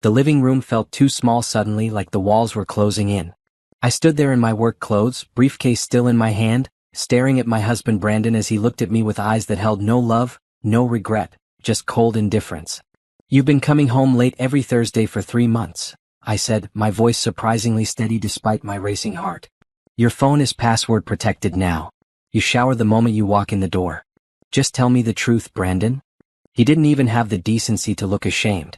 The living room felt too small suddenly, like the walls were closing in. I stood there in my work clothes, briefcase still in my hand, staring at my husband Brandon as he looked at me with eyes that held no love, no regret, just cold indifference. "You've been coming home late every Thursday for 3 months," I said, my voice surprisingly steady despite my racing heart. "Your phone is password protected now. You shower the moment you walk in the door. Just tell me the truth, Brandon." He didn't even have the decency to look ashamed.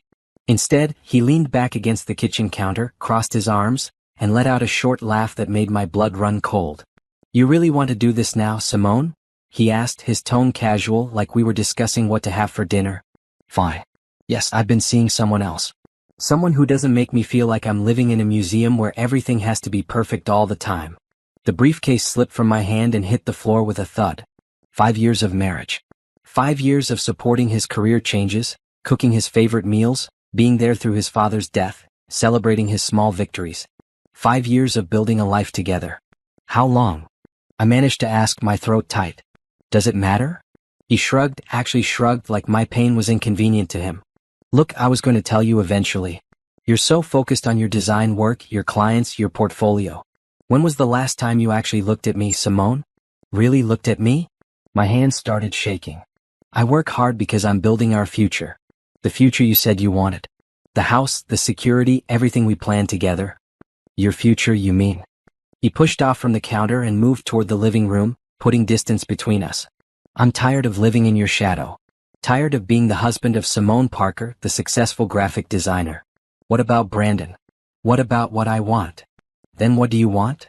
Instead, he leaned back against the kitchen counter, crossed his arms, and let out a short laugh that made my blood run cold. "You really want to do this now, Simone?" he asked, his tone casual, like we were discussing what to have for dinner. "Fine. Yes, I've been seeing someone else. Someone who doesn't make me feel like I'm living in a museum where everything has to be perfect all the time." The briefcase slipped from my hand and hit the floor with a thud. 5 years of marriage. 5 years of supporting his career changes, cooking his favorite meals, being there through his father's death, celebrating his small victories. 5 years of building a life together. How long? I managed to ask, my throat tight. "Does it matter?" He shrugged, actually shrugged, like my pain was inconvenient to him. "Look, I was going to tell you eventually. You're so focused on your design work, your clients, your portfolio. When was the last time you actually looked at me, Simone? Really looked at me?" My hands started shaking. "I work hard because I'm building our future. The future you said you wanted. The house, the security, everything we planned together." "Your future, you mean?" He pushed off from the counter and moved toward the living room, putting distance between us. "I'm tired of living in your shadow. Tired of being the husband of Simone Parker, the successful graphic designer. What about Brandon? What about what I want?" "Then what do you want?"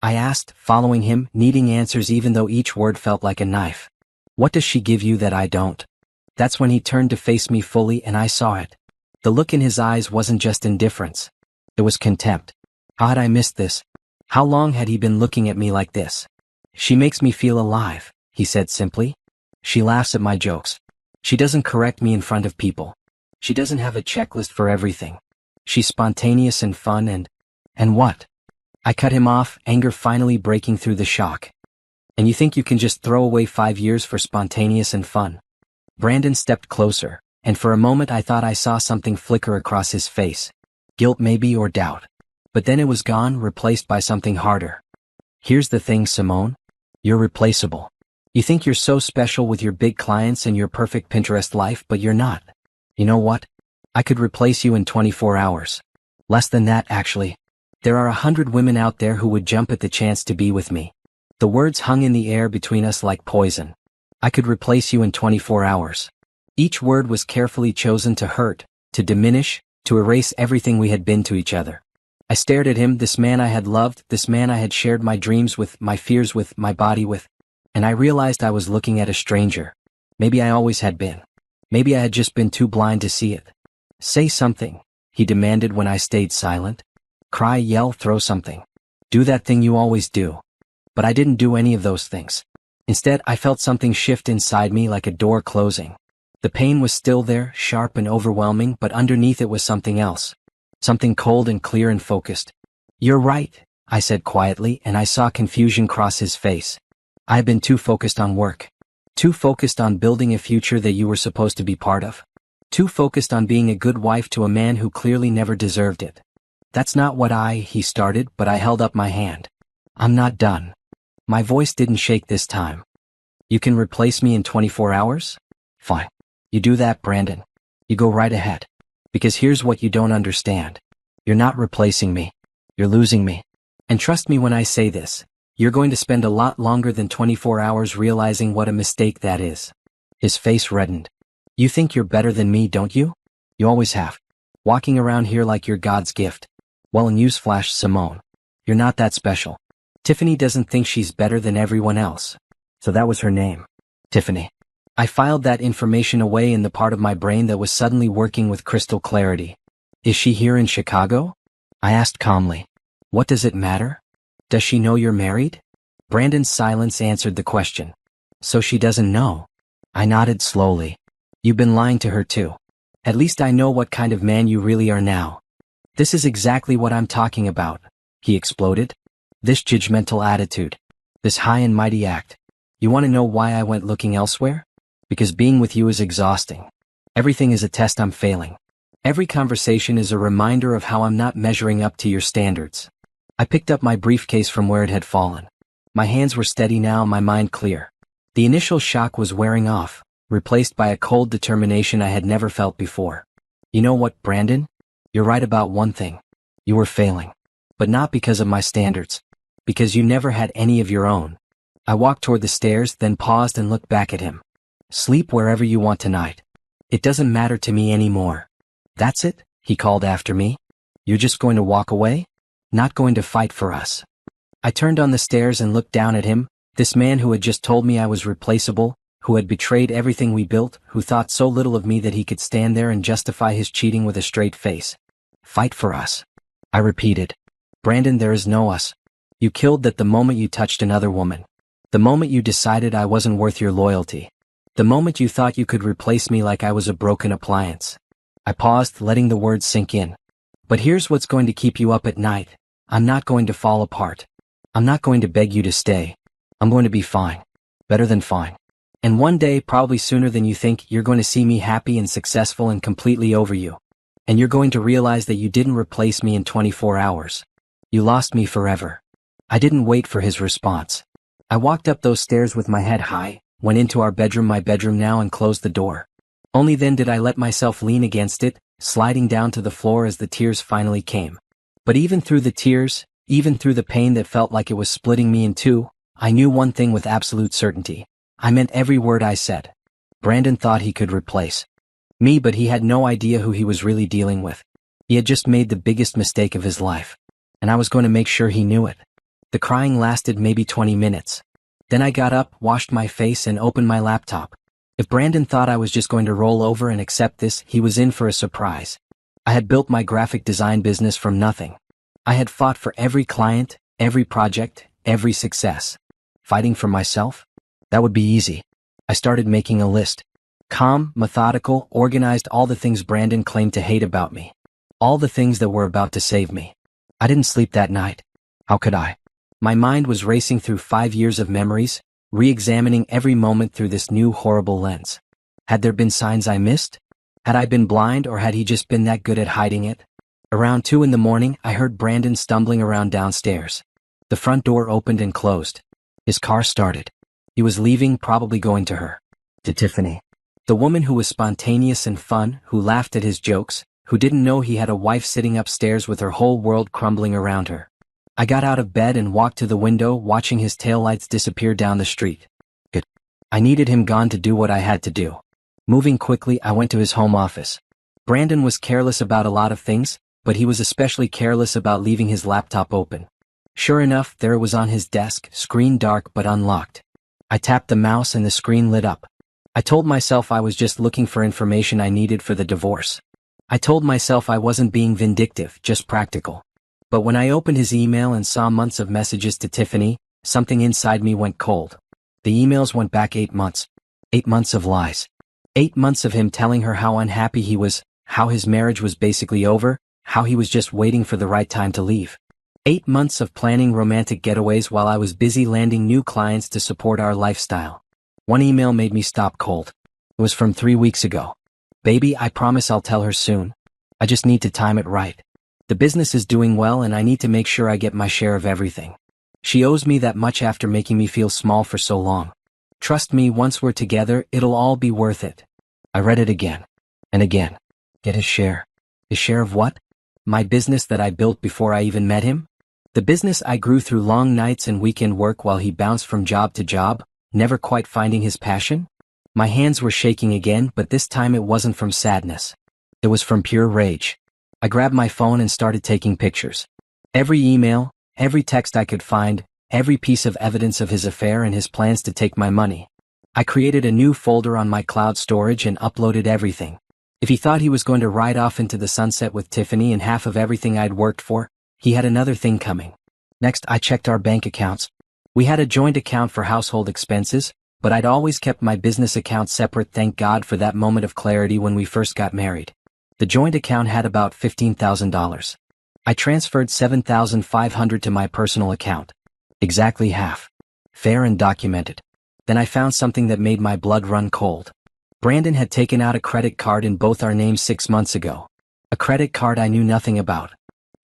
I asked, following him, needing answers even though each word felt like a knife. "What does she give you that I don't?" That's when he turned to face me fully, and I saw it. The look in his eyes wasn't just indifference. It was contempt. How had I missed this? How long had he been looking at me like this? "She makes me feel alive," he said simply. "She laughs at my jokes. She doesn't correct me in front of people. She doesn't have a checklist for everything. She's spontaneous and fun and what?" I cut him off, anger finally breaking through the shock. "And you think you can just throw away 5 years for spontaneous and fun?" Brandon stepped closer, and for a moment I thought I saw something flicker across his face. Guilt maybe, or doubt. But then it was gone, replaced by something harder. "Here's the thing, Simone. You're replaceable. You think you're so special with your big clients and your perfect Pinterest life, but you're not. You know what? I could replace you in 24 hours. Less than that, actually. There are 100 women out there who would jump at the chance to be with me." The words hung in the air between us like poison. I could replace you in 24 hours. Each word was carefully chosen to hurt, to diminish, to erase everything we had been to each other. I stared at him, this man I had loved, this man I had shared my dreams with, my fears with, my body with, and I realized I was looking at a stranger. Maybe I always had been. Maybe I had just been too blind to see it. "Say something," he demanded when I stayed silent. "Cry, yell, throw something. Do that thing you always do." But I didn't do any of those things. Instead, I felt something shift inside me, like a door closing. The pain was still there, sharp and overwhelming, but underneath it was something else. Something cold and clear and focused. "You're right," I said quietly, and I saw confusion cross his face. "I have been too focused on work. Too focused on building a future that you were supposed to be part of. Too focused on being a good wife to a man who clearly never deserved it." "That's not what he started, but I held up my hand. "I'm not done." My voice didn't shake this time. "You can replace me in 24 hours? Fine. You do that, Brandon. You go right ahead. Because here's what you don't understand. You're not replacing me. You're losing me. And trust me when I say this, you're going to spend a lot longer than 24 hours realizing what a mistake that is." His face reddened. "You think you're better than me, don't you? You always have. Walking around here like you're God's gift. Well, in newsflash, Simone, you're not that special. Tiffany doesn't think she's better than everyone else." So that was her name. Tiffany. I filed that information away in the part of my brain that was suddenly working with crystal clarity. "Is she here in Chicago?" I asked calmly. "What does it matter? Does she know you're married?" Brandon's silence answered the question. "So she doesn't know?" I nodded slowly. "You've been lying to her too. At least I know what kind of man you really are now." "This is exactly what I'm talking about," he exploded. "This judgmental attitude. This high and mighty act. You want to know why I went looking elsewhere? Because being with you is exhausting. Everything is a test I'm failing. Every conversation is a reminder of how I'm not measuring up to your standards. I picked up my briefcase from where it had fallen. My hands were steady now, my mind clear. The initial shock was wearing off, replaced by a cold determination I had never felt before. You know what, Brandon? You're right about one thing. You were failing. But not because of my standards. Because you never had any of your own. I walked toward the stairs, then paused and looked back at him. Sleep wherever you want tonight. It doesn't matter to me anymore. That's it? He called after me. You're just going to walk away? Not going to fight for us? I turned on the stairs and looked down at him, this man who had just told me I was replaceable, who had betrayed everything we built, who thought so little of me that he could stand there and justify his cheating with a straight face. Fight for us. I repeated. Brandon, there is no us. You killed that the moment you touched another woman. The moment you decided I wasn't worth your loyalty. The moment you thought you could replace me like I was a broken appliance. I paused, letting the words sink in. But here's what's going to keep you up at night. I'm not going to fall apart. I'm not going to beg you to stay. I'm going to be fine. Better than fine. And one day, probably sooner than you think, you're going to see me happy and successful and completely over you. And you're going to realize that you didn't replace me in 24 hours. You lost me forever. I didn't wait for his response. I walked up those stairs with my head high, went into our bedroom, my bedroom now, and closed the door. Only then did I let myself lean against it, sliding down to the floor as the tears finally came. But even through the tears, even through the pain that felt like it was splitting me in two, I knew one thing with absolute certainty. I meant every word I said. Brandon thought he could replace me, but he had no idea who he was really dealing with. He had just made the biggest mistake of his life. And I was going to make sure he knew it. The crying lasted maybe 20 minutes. Then I got up, washed my face, and opened my laptop. If Brandon thought I was just going to roll over and accept this, he was in for a surprise. I had built my graphic design business from nothing. I had fought for every client, every project, every success. Fighting for myself? That would be easy. I started making a list. Calm, methodical, organized, all the things Brandon claimed to hate about me. All the things that were about to save me. I didn't sleep that night. How could I? My mind was racing through 5 years of memories, re-examining every moment through this new horrible lens. Had there been signs I missed? Had I been blind, or had he just been that good at hiding it? Around 2 in the morning, I heard Brandon stumbling around downstairs. The front door opened and closed. His car started. He was leaving, probably going to her. To Tiffany. The woman who was spontaneous and fun, who laughed at his jokes, who didn't know he had a wife sitting upstairs with her whole world crumbling around her. I got out of bed and walked to the window, watching his taillights disappear down the street. Good. I needed him gone to do what I had to do. Moving quickly, I went to his home office. Brandon was careless about a lot of things, but he was especially careless about leaving his laptop open. Sure enough, there it was on his desk, screen dark but unlocked. I tapped the mouse and the screen lit up. I told myself I was just looking for information I needed for the divorce. I told myself I wasn't being vindictive, just practical. But when I opened his email and saw months of messages to Tiffany, something inside me went cold. The emails went back 8 months. 8 months of lies. 8 months of him telling her how unhappy he was, how his marriage was basically over, how he was just waiting for the right time to leave. 8 months of planning romantic getaways while I was busy landing new clients to support our lifestyle. One email made me stop cold. It was from 3 weeks ago. Baby, I promise I'll tell her soon. I just need to time it right. The business is doing well and I need to make sure I get my share of everything. She owes me that much after making me feel small for so long. Trust me, once we're together, it'll all be worth it. I read it again. And again. Get his share. His share of what? My business that I built before I even met him? The business I grew through long nights and weekend work while he bounced from job to job, never quite finding his passion? My hands were shaking again, but this time it wasn't from sadness. It was from pure rage. I grabbed my phone and started taking pictures. Every email, every text I could find, every piece of evidence of his affair and his plans to take my money. I created a new folder on my cloud storage and uploaded everything. If he thought he was going to ride off into the sunset with Tiffany and half of everything I'd worked for, he had another thing coming. Next, I checked our bank accounts. We had a joint account for household expenses, but I'd always kept my business account separate. Thank God for that moment of clarity when we first got married. The joint account had about $15,000. I transferred $7,500 to my personal account. Exactly half. Fair and documented. Then I found something that made my blood run cold. Brandon had taken out a credit card in both our names 6 months ago. A credit card I knew nothing about.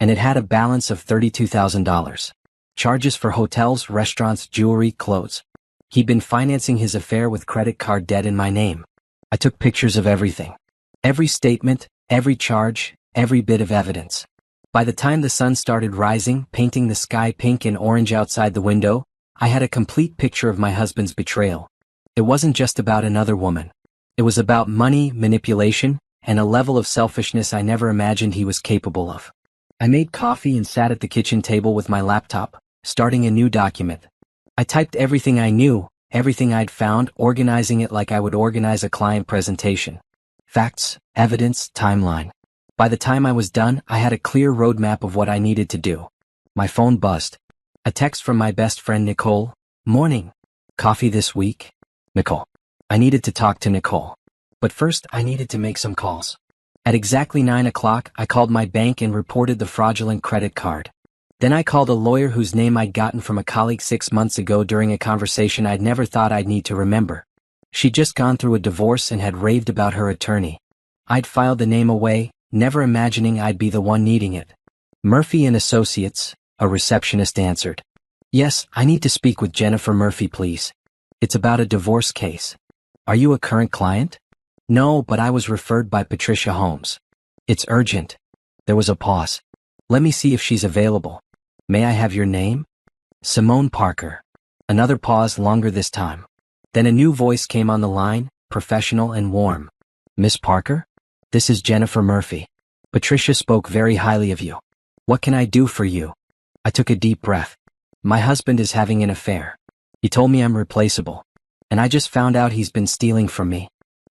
And it had a balance of $32,000. Charges for hotels, restaurants, jewelry, clothes. He'd been financing his affair with credit card debt in my name. I took pictures of everything. Every statement, every charge, every bit of evidence. By the time the sun started rising, painting the sky pink and orange outside the window, I had a complete picture of my husband's betrayal. It wasn't just about another woman. It was about money, manipulation, and a level of selfishness I never imagined he was capable of. I made coffee and sat at the kitchen table with my laptop, starting a new document. I typed everything I knew, everything I'd found, organizing it like I would organize a client presentation. Facts, evidence, timeline. By the time I was done, I had a clear roadmap of what I needed to do. My phone buzzed. A text from my best friend Nicole. Morning. Coffee this week? Nicole. I needed to talk to Nicole. But first, I needed to make some calls. At exactly 9 o'clock, I called my bank and reported the fraudulent credit card. Then I called a lawyer whose name I'd gotten from a colleague 6 months ago during a conversation I'd never thought I'd need to remember. She'd just gone through a divorce and had raved about her attorney. I'd filed the name away, never imagining I'd be the one needing it. Murphy and Associates, a receptionist answered. Yes, I need to speak with Jennifer Murphy, please. It's about a divorce case. Are you a current client? No, but I was referred by Patricia Holmes. It's urgent. There was a pause. Let me see if she's available. May I have your name? Simone Parker. Another pause, longer this time. Then a new voice came on the line, professional and warm. Miss Parker? This is Jennifer Murphy. Patricia spoke very highly of you. What can I do for you? I took a deep breath. My husband is having an affair. He told me I'm replaceable. And I just found out he's been stealing from me.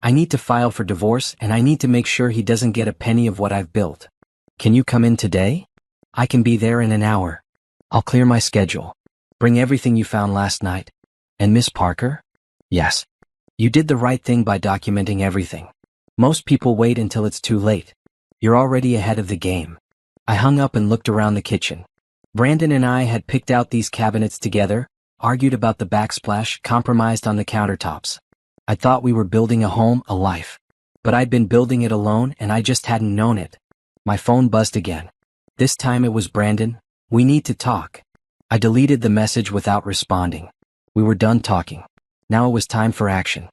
I need to file for divorce and I need to make sure he doesn't get a penny of what I've built. Can you come in today? I can be there in an hour. I'll clear my schedule. Bring everything you found last night. And Miss Parker? Yes. You did the right thing by documenting everything. Most people wait until it's too late. You're already ahead of the game. I hung up and looked around the kitchen. Brandon and I had picked out these cabinets together, argued about the backsplash, compromised on the countertops. I thought we were building a home, a life. But I'd been building it alone and I just hadn't known it. My phone buzzed again. This time it was Brandon. We need to talk. I deleted the message without responding. We were done talking. Now it was time for action.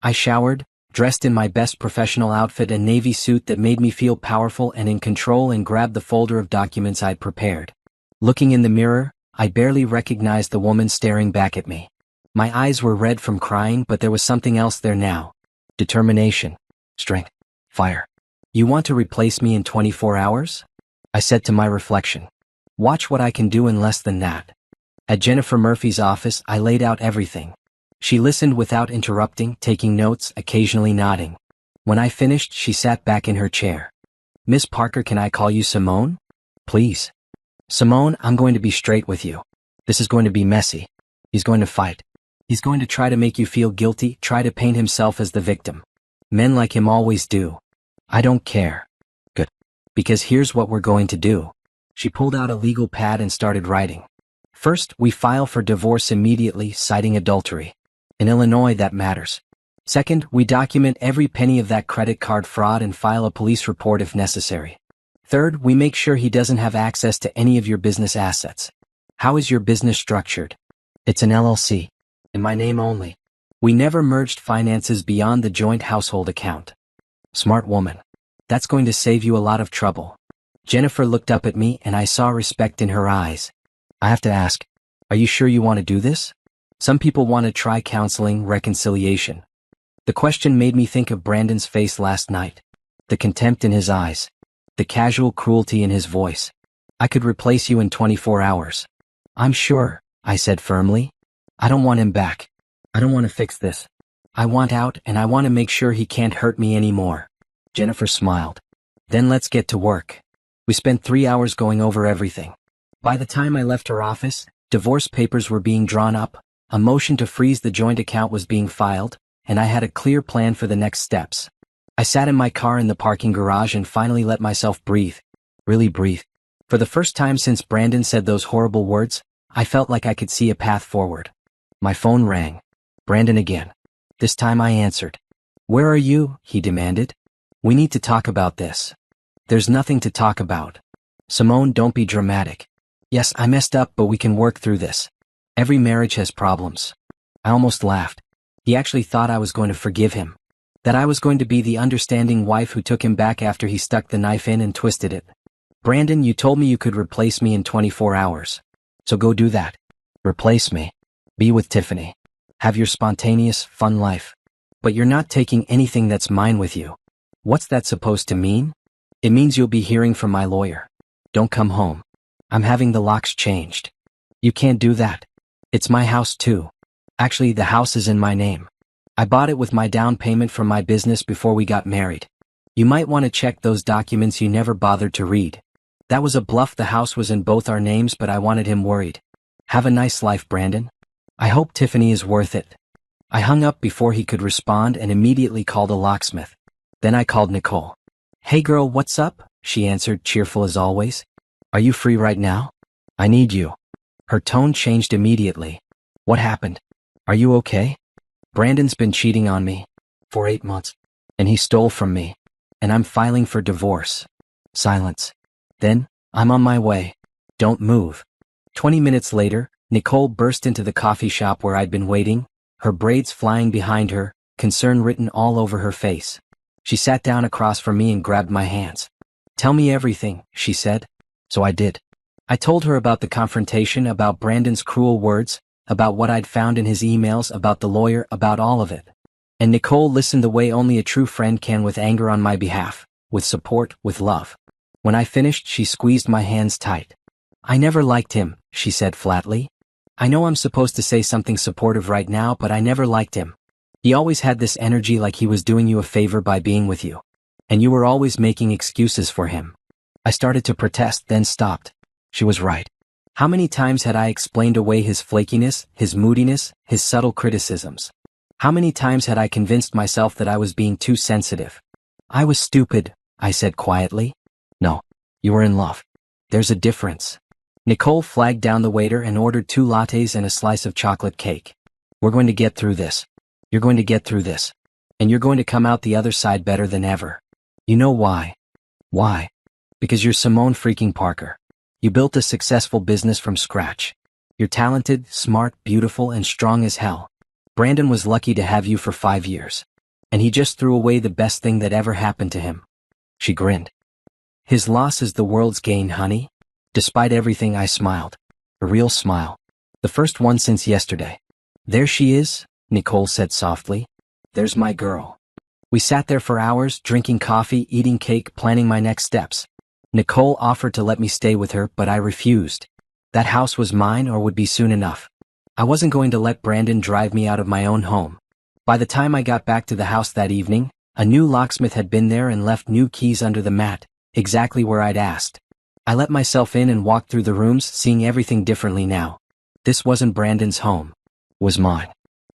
I showered, dressed in my best professional outfit, a navy suit that made me feel powerful and in control, and grabbed the folder of documents I'd prepared. Looking in the mirror, I barely recognized the woman staring back at me. My eyes were red from crying, but there was something else there now. Determination. Strength. Fire. You want to replace me in 24 hours? I said to my reflection. Watch what I can do in less than that. At Jennifer Murphy's office, I laid out everything. She listened without interrupting, taking notes, occasionally nodding. When I finished, she sat back in her chair. Miss Parker, can I call you Simone? Please. Simone, I'm going to be straight with you. This is going to be messy. He's going to fight. He's going to try to make you feel guilty, try to paint himself as the victim. Men like him always do. I don't care. Good. Because here's what we're going to do. She pulled out a legal pad and started writing. First, we file for divorce immediately, citing adultery. In Illinois, that matters. Second, we document every penny of that credit card fraud and file a police report if necessary. Third, we make sure he doesn't have access to any of your business assets. How is your business structured? It's an LLC. In my name only. We never merged finances beyond the joint household account. Smart woman. That's going to save you a lot of trouble. Jennifer looked up at me and I saw respect in her eyes. I have to ask, are you sure you want to do this? Some people want to try counseling, reconciliation. The question made me think of Brandon's face last night. The contempt in his eyes. The casual cruelty in his voice. I could replace you in 24 hours. I'm sure, I said firmly. I don't want him back. I don't want to fix this. I want out and I want to make sure he can't hurt me anymore. Jennifer smiled. Then let's get to work. We spent 3 hours going over everything. By the time I left her office, divorce papers were being drawn up, a motion to freeze the joint account was being filed, and I had a clear plan for the next steps. I sat in my car in the parking garage and finally let myself breathe. Really breathe. For the first time since Brandon said those horrible words, I felt like I could see a path forward. My phone rang. Brandon again. This time I answered. Where are you? He demanded. We need to talk about this. There's nothing to talk about. Simone, don't be dramatic. Yes, I messed up, but we can work through this. Every marriage has problems. I almost laughed. He actually thought I was going to forgive him. That I was going to be the understanding wife who took him back after he stuck the knife in and twisted it. Brandon, you told me you could replace me in 24 hours. So go do that. Replace me. Be with Tiffany. Have your spontaneous, fun life. But you're not taking anything that's mine with you. What's that supposed to mean? It means you'll be hearing from my lawyer. Don't come home. I'm having the locks changed. You can't do that. It's my house too. Actually, the house is in my name. I bought it with my down payment from my business before we got married. You might want to check those documents you never bothered to read. That was a bluff. The house was in both our names, but I wanted him worried. Have a nice life, Brandon. I hope Tiffany is worth it. I hung up before he could respond and immediately called a locksmith. Then I called Nicole. Hey girl, what's up? She answered, cheerful as always. Are you free right now? I need you. Her tone changed immediately. What happened? Are you okay? Brandon's been cheating on me for 8 months, and he stole from me, and I'm filing for divorce. Silence. Then, I'm on my way. Don't move. 20 minutes later, Nicole burst into the coffee shop where I'd been waiting, her braids flying behind her, concern written all over her face. She sat down across from me and grabbed my hands. Tell me everything, she said. So I did. I told her about the confrontation, about Brandon's cruel words, about what I'd found in his emails, about the lawyer, about all of it. And Nicole listened the way only a true friend can, with anger on my behalf, with support, with love. When I finished, she squeezed my hands tight. I never liked him, she said flatly. I know I'm supposed to say something supportive right now, but I never liked him. He always had this energy like he was doing you a favor by being with you. And you were always making excuses for him. I started to protest, then stopped. She was right. How many times had I explained away his flakiness, his moodiness, his subtle criticisms? How many times had I convinced myself that I was being too sensitive? I was stupid, I said quietly. No, you were in love. There's a difference. Nicole flagged down the waiter and ordered 2 lattes and a slice of chocolate cake. We're going to get through this. You're going to get through this. And you're going to come out the other side better than ever. You know why? Why? Because you're Simone freaking Parker. You built a successful business from scratch. You're talented, smart, beautiful, and strong as hell. Brandon was lucky to have you for 5 years. And he just threw away the best thing that ever happened to him. She grinned. His loss is the world's gain, honey. Despite everything, I smiled. A real smile. The first one since yesterday. There she is, Nicole said softly. There's my girl. We sat there for hours, drinking coffee, eating cake, planning my next steps. Nicole offered to let me stay with her, but I refused. That house was mine, or would be soon enough. I wasn't going to let Brandon drive me out of my own home. By the time I got back to the house that evening, a new locksmith had been there and left new keys under the mat, exactly where I'd asked. I let myself in and walked through the rooms, seeing everything differently now. This wasn't Brandon's home. It was mine.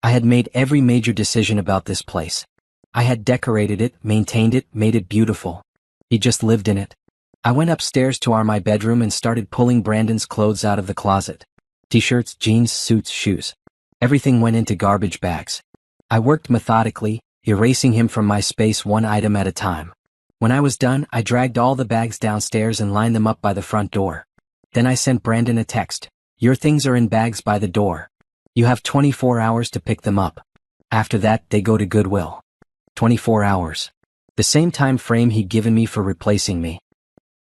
I had made every major decision about this place. I had decorated it, maintained it, made it beautiful. He just lived in it. I went upstairs to my bedroom and started pulling Brandon's clothes out of the closet. T-shirts, jeans, suits, shoes. Everything went into garbage bags. I worked methodically, erasing him from my space one item at a time. When I was done, I dragged all the bags downstairs and lined them up by the front door. Then I sent Brandon a text. Your things are in bags by the door. You have 24 hours to pick them up. After that, they go to Goodwill. 24 hours. The same time frame he'd given me for replacing me.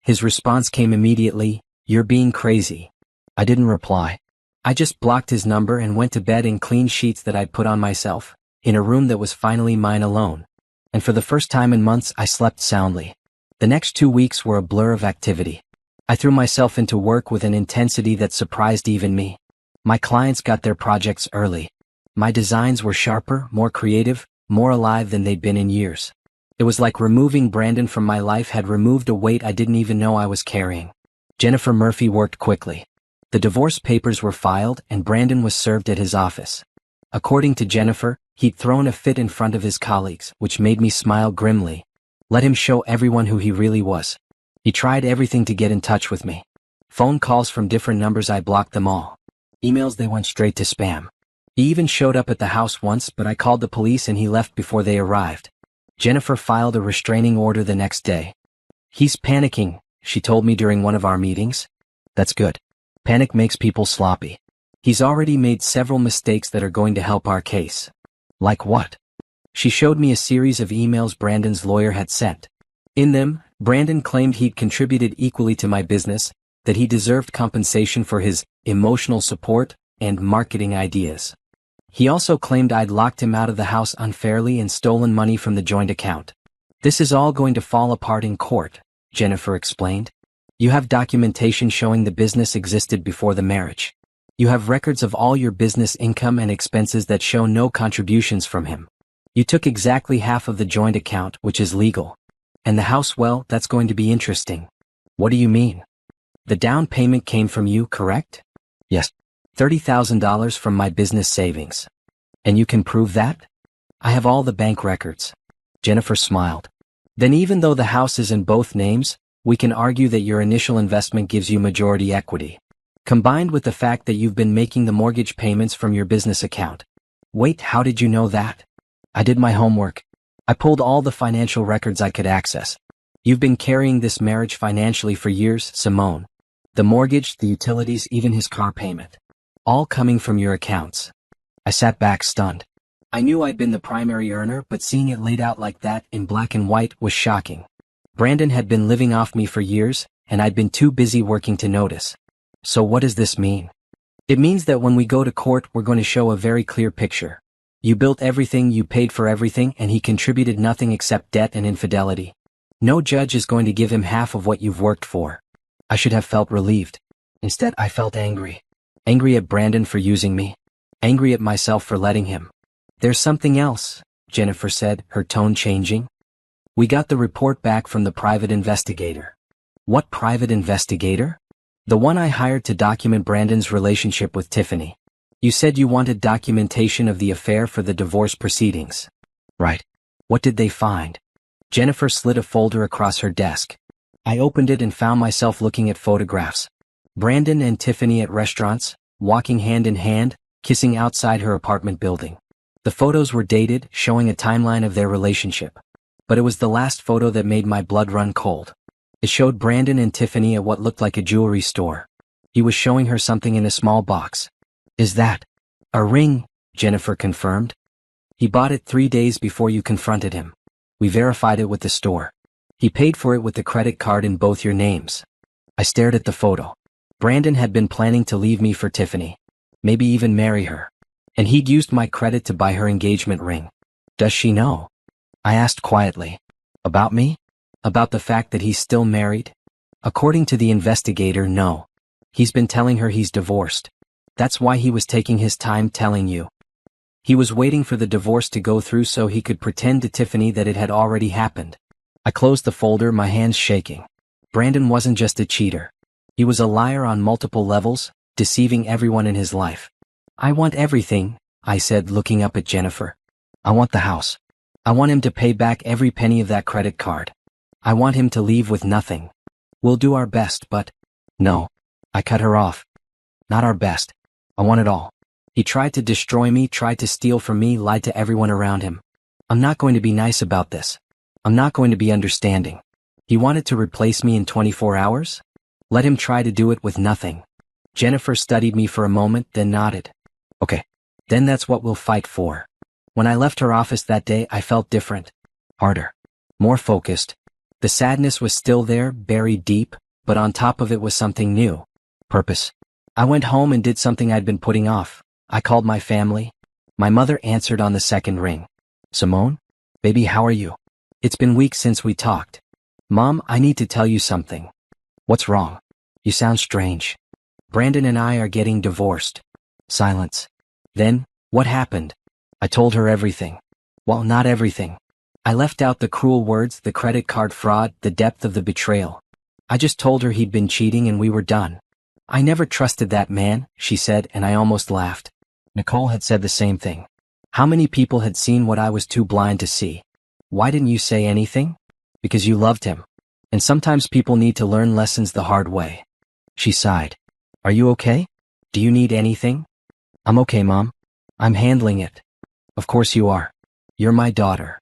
His response came immediately, you're being crazy. I didn't reply. I just blocked his number and went to bed in clean sheets that I'd put on myself, in a room that was finally mine alone. And for the first time in months, I slept soundly. The next 2 weeks were a blur of activity. I threw myself into work with an intensity that surprised even me. My clients got their projects early. My designs were sharper, more creative, more alive than they'd been in years. It was like removing Brandon from my life had removed a weight I didn't even know I was carrying. Jennifer Murphy worked quickly. The divorce papers were filed and Brandon was served at his office. According to Jennifer, he'd thrown a fit in front of his colleagues, which made me smile grimly. Let him show everyone who he really was. He tried everything to get in touch with me. Phone calls from different numbers, I blocked them all. Emails, they went straight to spam. He even showed up at the house once, but I called the police and he left before they arrived. Jennifer filed a restraining order the next day. He's panicking, she told me during one of our meetings. That's good. Panic makes people sloppy. He's already made several mistakes that are going to help our case. Like what? She showed me a series of emails Brandon's lawyer had sent. In them, Brandon claimed he'd contributed equally to my business, that he deserved compensation for his emotional support and marketing ideas. He also claimed I'd locked him out of the house unfairly and stolen money from the joint account. This is all going to fall apart in court, Jennifer explained. You have documentation showing the business existed before the marriage. You have records of all your business income and expenses that show no contributions from him. You took exactly half of the joint account, which is legal. And the house, well, that's going to be interesting. What do you mean? The down payment came from you, correct? Yes. $30,000 from my business savings. And you can prove that? I have all the bank records. Jennifer smiled. Then even though the house is in both names, we can argue that your initial investment gives you majority equity. Combined with the fact that you've been making the mortgage payments from your business account. Wait, how did you know that? I did my homework. I pulled all the financial records I could access. You've been carrying this marriage financially for years, Simone. The mortgage, the utilities, even his car payment. All coming from your accounts. I sat back stunned. I knew I'd been the primary earner, but seeing it laid out like that in black and white was shocking. Brandon had been living off me for years, and I'd been too busy working to notice. So what does this mean? It means that when we go to court, we're going to show a very clear picture. You built everything, you paid for everything, and he contributed nothing except debt and infidelity. No judge is going to give him half of what you've worked for. I should have felt relieved. Instead, I felt angry. Angry at Brandon for using me. Angry at myself for letting him. There's something else, Jennifer said, her tone changing. We got the report back from the private investigator. What private investigator? The one I hired to document Brandon's relationship with Tiffany. You said you wanted documentation of the affair for the divorce proceedings. Right. What did they find? Jennifer slid a folder across her desk. I opened it and found myself looking at photographs. Brandon and Tiffany at restaurants, walking hand in hand, kissing outside her apartment building. The photos were dated, showing a timeline of their relationship. But it was the last photo that made my blood run cold. It showed Brandon and Tiffany at what looked like a jewelry store. He was showing her something in a small box. Is that a ring? Jennifer confirmed. He bought it 3 days before you confronted him. We verified it with the store. He paid for it with the credit card in both your names. I stared at the photo. Brandon had been planning to leave me for Tiffany. Maybe even marry her. And he'd used my credit to buy her engagement ring. Does she know? I asked quietly. About me? About the fact that he's still married? According to the investigator, no. He's been telling her he's divorced. That's why he was taking his time telling you. He was waiting for the divorce to go through so he could pretend to Tiffany that it had already happened. I closed the folder, my hands shaking. Brandon wasn't just a cheater. He was a liar on multiple levels, deceiving everyone in his life. I want everything, I said, looking up at Jennifer. I want the house. I want him to pay back every penny of that credit card. I want him to leave with nothing. We'll do our best, but... No. I cut her off. Not our best. I want it all. He tried to destroy me, tried to steal from me, lied to everyone around him. I'm not going to be nice about this. I'm not going to be understanding. He wanted to replace me in 24 hours? Let him try to do it with nothing. Jennifer studied me for a moment, then nodded. Okay. Then that's what we'll fight for. When I left her office that day, I felt different. Harder. More focused. The sadness was still there, buried deep, but on top of it was something new. Purpose. I went home and did something I'd been putting off. I called my family. My mother answered on the second ring. Simone? Baby, how are you? It's been weeks since we talked. Mom, I need to tell you something. What's wrong? You sound strange. Brandon and I are getting divorced. Silence. Then, what happened? I told her everything. Well, not everything. I left out the cruel words, the credit card fraud, the depth of the betrayal. I just told her he'd been cheating and we were done. I never trusted that man, she said, and I almost laughed. Nicole had said the same thing. How many people had seen what I was too blind to see? Why didn't you say anything? Because you loved him. And sometimes people need to learn lessons the hard way. She sighed. Are you okay? Do you need anything? I'm okay, Mom. I'm handling it. Of course you are. You're my daughter.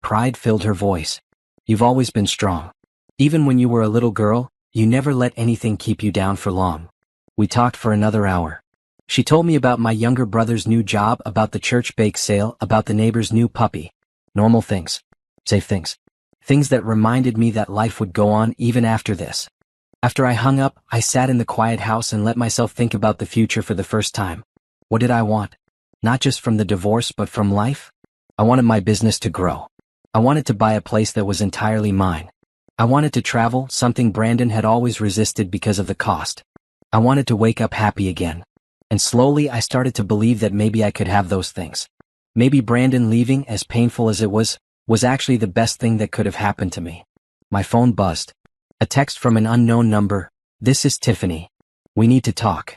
Pride filled her voice. You've always been strong. Even when you were a little girl, you never let anything keep you down for long. We talked for another hour. She told me about my younger brother's new job, about the church bake sale, about the neighbor's new puppy. Normal things. Safe things. Things that reminded me that life would go on even after this. After I hung up, I sat in the quiet house and let myself think about the future for the first time. What did I want? Not just from the divorce but from life? I wanted my business to grow. I wanted to buy a place that was entirely mine. I wanted to travel, something Brandon had always resisted because of the cost. I wanted to wake up happy again. And slowly I started to believe that maybe I could have those things. Maybe Brandon leaving, as painful as it was actually the best thing that could have happened to me. My phone buzzed. A text from an unknown number. "This is Tiffany. We need to talk."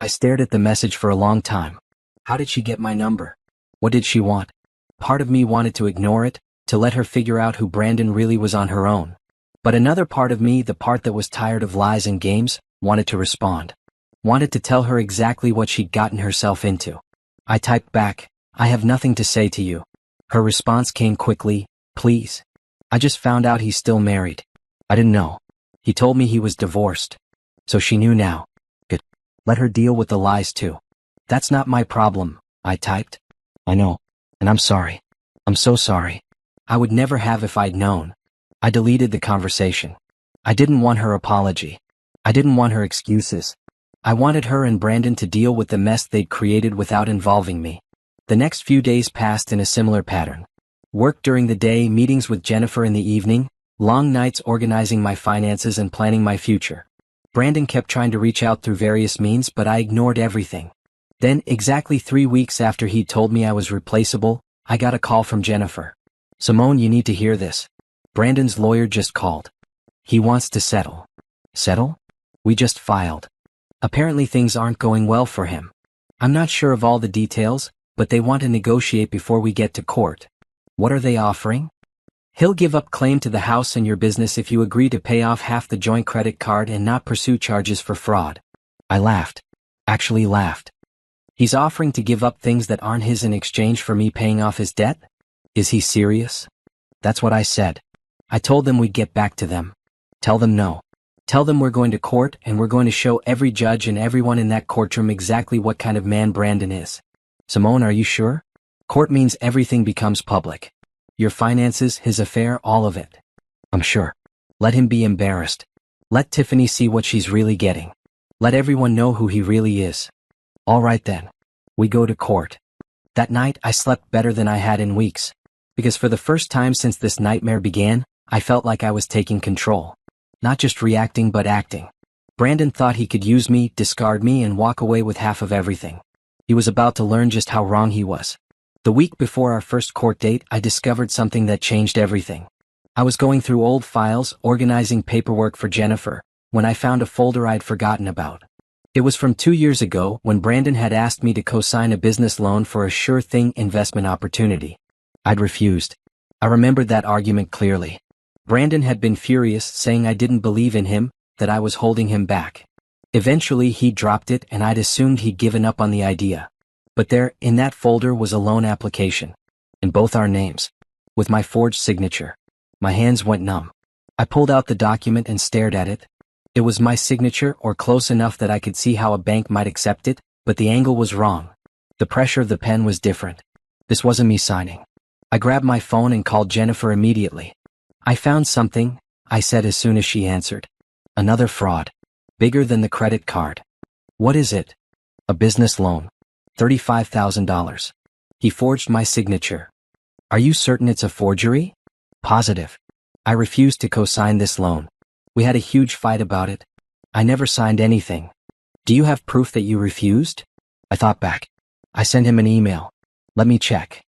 I stared at the message for a long time. How did she get my number? What did she want? Part of me wanted to ignore it, to let her figure out who Brandon really was on her own. But another part of me, the part that was tired of lies and games, wanted to respond. Wanted to tell her exactly what she'd gotten herself into. I typed back, "I have nothing to say to you." Her response came quickly, "Please. I just found out he's still married." I didn't know. He told me he was divorced. So she knew now. Good. Let her deal with the lies too. "That's not my problem," I typed. "I know. And I'm sorry. I'm so sorry. I would never have if I'd known." I deleted the conversation. I didn't want her apology. I didn't want her excuses. I wanted her and Brandon to deal with the mess they'd created without involving me. The next few days passed in a similar pattern. Work during the day, meetings with Jennifer in the evening, long nights organizing my finances and planning my future. Brandon kept trying to reach out through various means, but I ignored everything. Then, exactly 3 weeks after he told me I was replaceable, I got a call from Jennifer. "Simone, you need to hear this. Brandon's lawyer just called. He wants to settle." Settle? We just filed. Apparently things aren't going well for him. I'm not sure of all the details, but they want to negotiate before we get to court. What are they offering? "He'll give up claim to the house and your business if you agree to pay off half the joint credit card and not pursue charges for fraud." I laughed. Actually laughed. He's offering to give up things that aren't his in exchange for me paying off his debt? Is he serious? That's what I said. I told them we'd get back to them. Tell them no. Tell them we're going to court and we're going to show every judge and everyone in that courtroom exactly what kind of man Brandon is. "Simone, are you sure? Court means everything becomes public. Your finances, his affair, all of it." "I'm sure. Let him be embarrassed. Let Tiffany see what she's really getting. Let everyone know who he really is." "All right then. We go to court." That night I slept better than I had in weeks. Because for the first time since this nightmare began, I felt like I was taking control. Not just reacting but acting. Brandon thought he could use me, discard me, and walk away with half of everything. He was about to learn just how wrong he was. The week before our first court date, I discovered something that changed everything. I was going through old files, organizing paperwork for Jennifer, when I found a folder I'd forgotten about. It was from 2 years ago, when Brandon had asked me to co-sign a business loan for a sure-thing investment opportunity. I'd refused. I remembered that argument clearly. Brandon had been furious, saying I didn't believe in him, that I was holding him back. Eventually he dropped it and I'd assumed he'd given up on the idea. But there, in that folder, was a loan application. In both our names. With my forged signature. My hands went numb. I pulled out the document and stared at it. It was my signature, or close enough that I could see how a bank might accept it, but the angle was wrong. The pressure of the pen was different. This wasn't me signing. I grabbed my phone and called Jennifer immediately. "I found something," I said as soon as she answered. "Another fraud. Bigger than the credit card." "What is it?" "A business loan. $35,000. He forged my signature." "Are you certain it's a forgery?" "Positive. I refused to co-sign this loan. We had a huge fight about it. I never signed anything." "Do you have proof that you refused?" I thought back. I sent him an email. Let me check.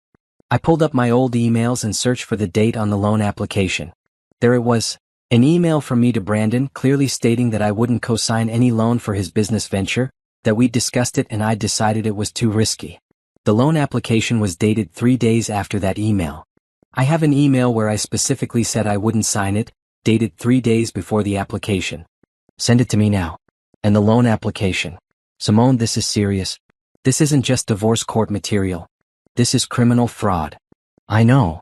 I pulled up my old emails and searched for the date on the loan application. There it was. An email from me to Brandon, clearly stating that I wouldn't co-sign any loan for his business venture, that we'd discussed it and I'd decided it was too risky. The loan application was dated 3 days after that email. I have an email where I specifically said I wouldn't sign it, dated 3 days before the application. "Send it to me now." And the loan application. "Simone, this is serious. This isn't just divorce court material. This is criminal fraud." "I know.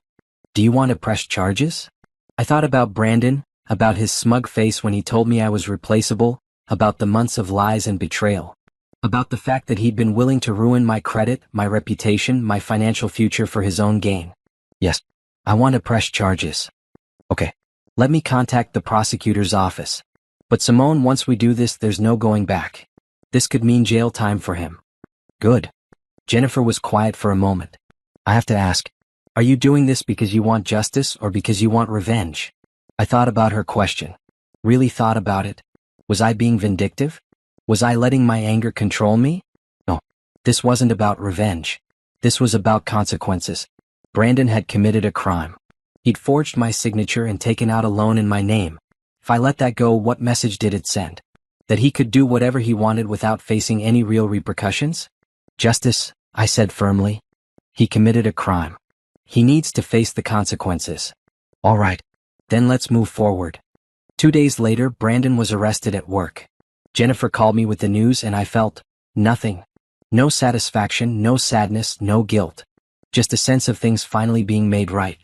Do you want to press charges?" I thought about Brandon, about his smug face when he told me I was replaceable, about the months of lies and betrayal. About the fact that he'd been willing to ruin my credit, my reputation, my financial future for his own gain. Yes, I want to press charges. Okay. Let me contact the prosecutor's office. But Simone, once we do this, there's no going back. This could mean jail time for him. Good. Jennifer was quiet for a moment. I have to ask, are you doing this because you want justice or because you want revenge? I thought about her question. Really thought about it. Was I being vindictive? Was I letting my anger control me? No. This wasn't about revenge. This was about consequences. Brandon had committed a crime. He'd forged my signature and taken out a loan in my name. If I let that go, what message did it send? That he could do whatever he wanted without facing any real repercussions? Justice, I said firmly. He committed a crime. He needs to face the consequences. All right. Then let's move forward. 2 days later, Brandon was arrested at work. Jennifer called me with the news and I felt nothing. No satisfaction, no sadness, no guilt. Just a sense of things finally being made right.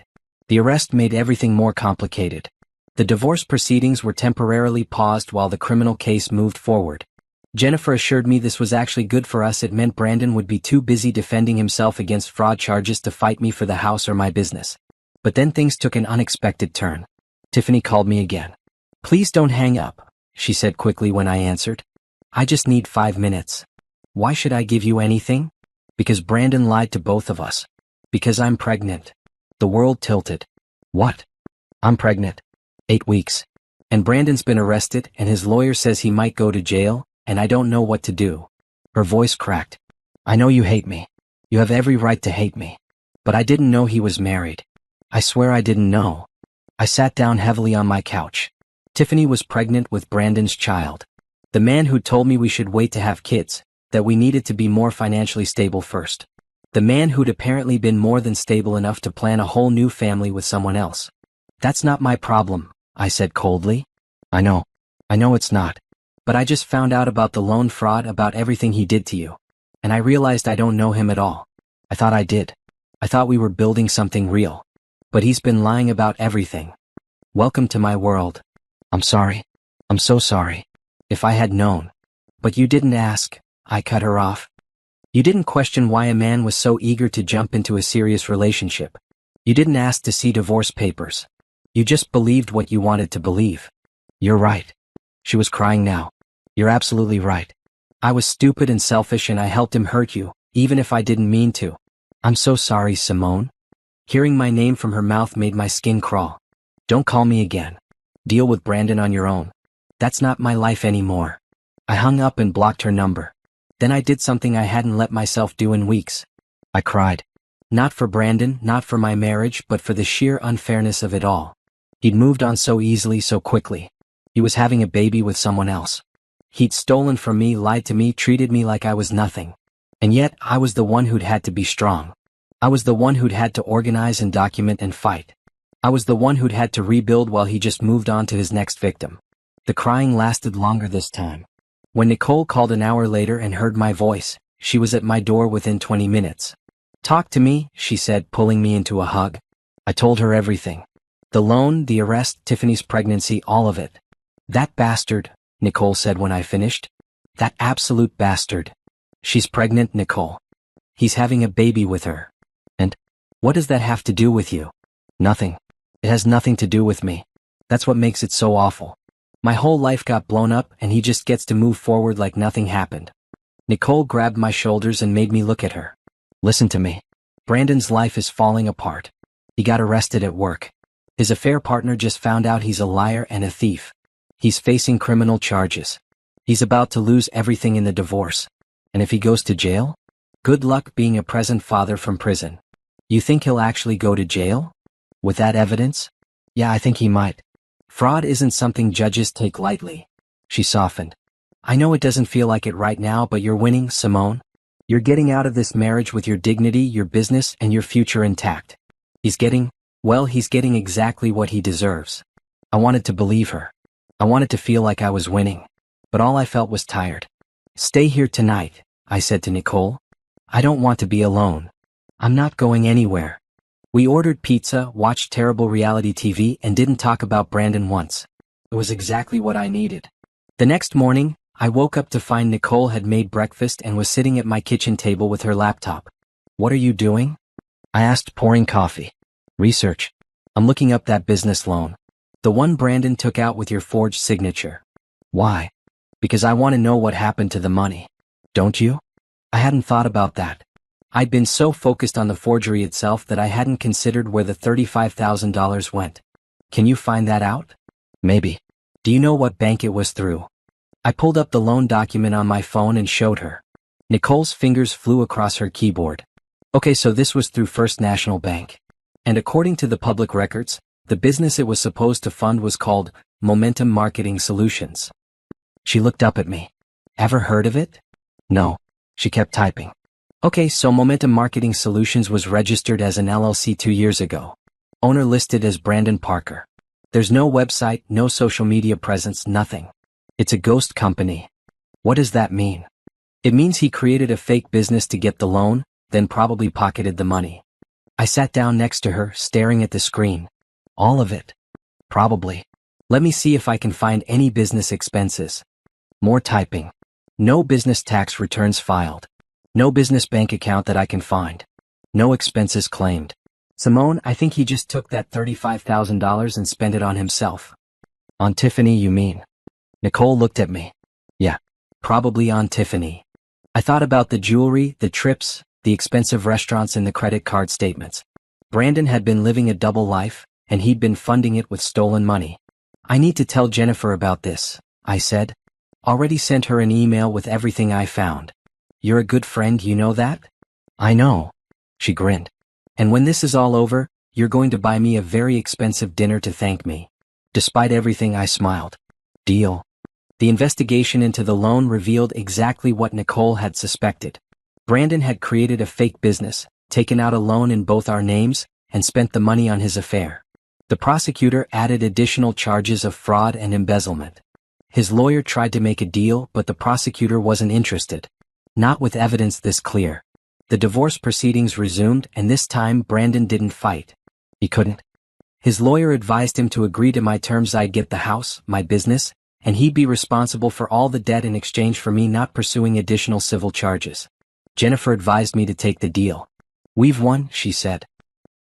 The arrest made everything more complicated. The divorce proceedings were temporarily paused while the criminal case moved forward. Jennifer assured me this was actually good for us. It meant Brandon would be too busy defending himself against fraud charges to fight me for the house or my business. But then things took an unexpected turn. Tiffany called me again. Please don't hang up, she said quickly when I answered. I just need 5 minutes. Why should I give you anything? Because Brandon lied to both of us. Because I'm pregnant. The world tilted. What? I'm pregnant. 8 weeks. And Brandon's been arrested and his lawyer says he might go to jail, and I don't know what to do. Her voice cracked. I know you hate me. You have every right to hate me. But I didn't know he was married. I swear I didn't know. I sat down heavily on my couch. Tiffany was pregnant with Brandon's child. The man who told me we should wait to have kids, that we needed to be more financially stable first. The man who'd apparently been more than stable enough to plan a whole new family with someone else. That's not my problem, I said coldly. I know it's not. But I just found out about the loan fraud, about everything he did to you. And I realized I don't know him at all. I thought I did. I thought we were building something real. But he's been lying about everything. Welcome to my world. I'm sorry. I'm so sorry. If I had known. But you didn't ask, I cut her off. You didn't question why a man was so eager to jump into a serious relationship. You didn't ask to see divorce papers. You just believed what you wanted to believe. You're right. She was crying now. You're absolutely right. I was stupid and selfish and I helped him hurt you, even if I didn't mean to. I'm so sorry, Simone. Hearing my name from her mouth made my skin crawl. Don't call me again. Deal with Brandon on your own. That's not my life anymore. I hung up and blocked her number. Then I did something I hadn't let myself do in weeks. I cried. Not for Brandon, not for my marriage, but for the sheer unfairness of it all. He'd moved on so easily, so quickly. He was having a baby with someone else. He'd stolen from me, lied to me, treated me like I was nothing. And yet, I was the one who'd had to be strong. I was the one who'd had to organize and document and fight. I was the one who'd had to rebuild while he just moved on to his next victim. The crying lasted longer this time. When Nicole called an hour later and heard my voice, she was at my door within 20 minutes. Talk to me, she said, pulling me into a hug. I told her everything. The loan, the arrest, Tiffany's pregnancy, all of it. That bastard, Nicole said when I finished. That absolute bastard. She's pregnant, Nicole. He's having a baby with her. And what does that have to do with you? Nothing. It has nothing to do with me. That's what makes it so awful. My whole life got blown up and he just gets to move forward like nothing happened. Nicole grabbed my shoulders and made me look at her. Listen to me. Brandon's life is falling apart. He got arrested at work. His affair partner just found out he's a liar and a thief. He's facing criminal charges. He's about to lose everything in the divorce. And if he goes to jail? Good luck being a present father from prison. You think he'll actually go to jail? With that evidence? Yeah, I think he might. Fraud isn't something judges take lightly. She softened. I know it doesn't feel like it right now, but you're winning, Simone. You're getting out of this marriage with your dignity, your business, and your future intact. He's getting exactly what he deserves. I wanted to believe her. I wanted to feel like I was winning. But all I felt was tired. Stay here tonight, I said to Nicole. I don't want to be alone. I'm not going anywhere. We ordered pizza, watched terrible reality TV, and didn't talk about Brandon once. It was exactly what I needed. The next morning, I woke up to find Nicole had made breakfast and was sitting at my kitchen table with her laptop. "What are you doing?" I asked, pouring coffee. "Research. I'm looking up that business loan. The one Brandon took out with your forged signature." "Why?" "Because I want to know what happened to the money." "Don't you?" I hadn't thought about that. I'd been so focused on the forgery itself that I hadn't considered where the $35,000 went. "Can you find that out?" "Maybe." "Do you know what bank it was through?" I pulled up the loan document on my phone and showed her. Nicole's fingers flew across her keyboard. "Okay, so this was through First National Bank. And according to the public records, the business it was supposed to fund was called Momentum Marketing Solutions." She looked up at me. "Ever heard of it?" "No." She kept typing. "Okay, so Momentum Marketing Solutions was registered as an LLC 2 years ago. Owner listed as Brandon Parker. There's no website, no social media presence, nothing. It's a ghost company." "What does that mean?" "It means he created a fake business to get the loan, then probably pocketed the money." I sat down next to her, staring at the screen. "All of it?" "Probably. Let me see if I can find any business expenses." More typing. "No business tax returns filed. No business bank account that I can find. No expenses claimed. Simone, I think he just took that $35,000 and spent it on himself." "On Tiffany, you mean?" Nicole looked at me. "Yeah, probably on Tiffany." I thought about the jewelry, the trips, the expensive restaurants, and the credit card statements. Brandon had been living a double life, and he'd been funding it with stolen money. "I need to tell Jennifer about this," I said. "Already sent her an email with everything I found." "You're a good friend, you know that?" "I know." She grinned. "And when this is all over, you're going to buy me a very expensive dinner to thank me." Despite everything, I smiled. "Deal." The investigation into the loan revealed exactly what Nicole had suspected. Brandon had created a fake business, taken out a loan in both our names, and spent the money on his affair. The prosecutor added additional charges of fraud and embezzlement. His lawyer tried to make a deal, but the prosecutor wasn't interested. Not with evidence this clear. The divorce proceedings resumed, and this time Brandon didn't fight. He couldn't. His lawyer advised him to agree to my terms. I'd get the house, my business, and he'd be responsible for all the debt in exchange for me not pursuing additional civil charges. Jennifer advised me to take the deal. "We've won," she said.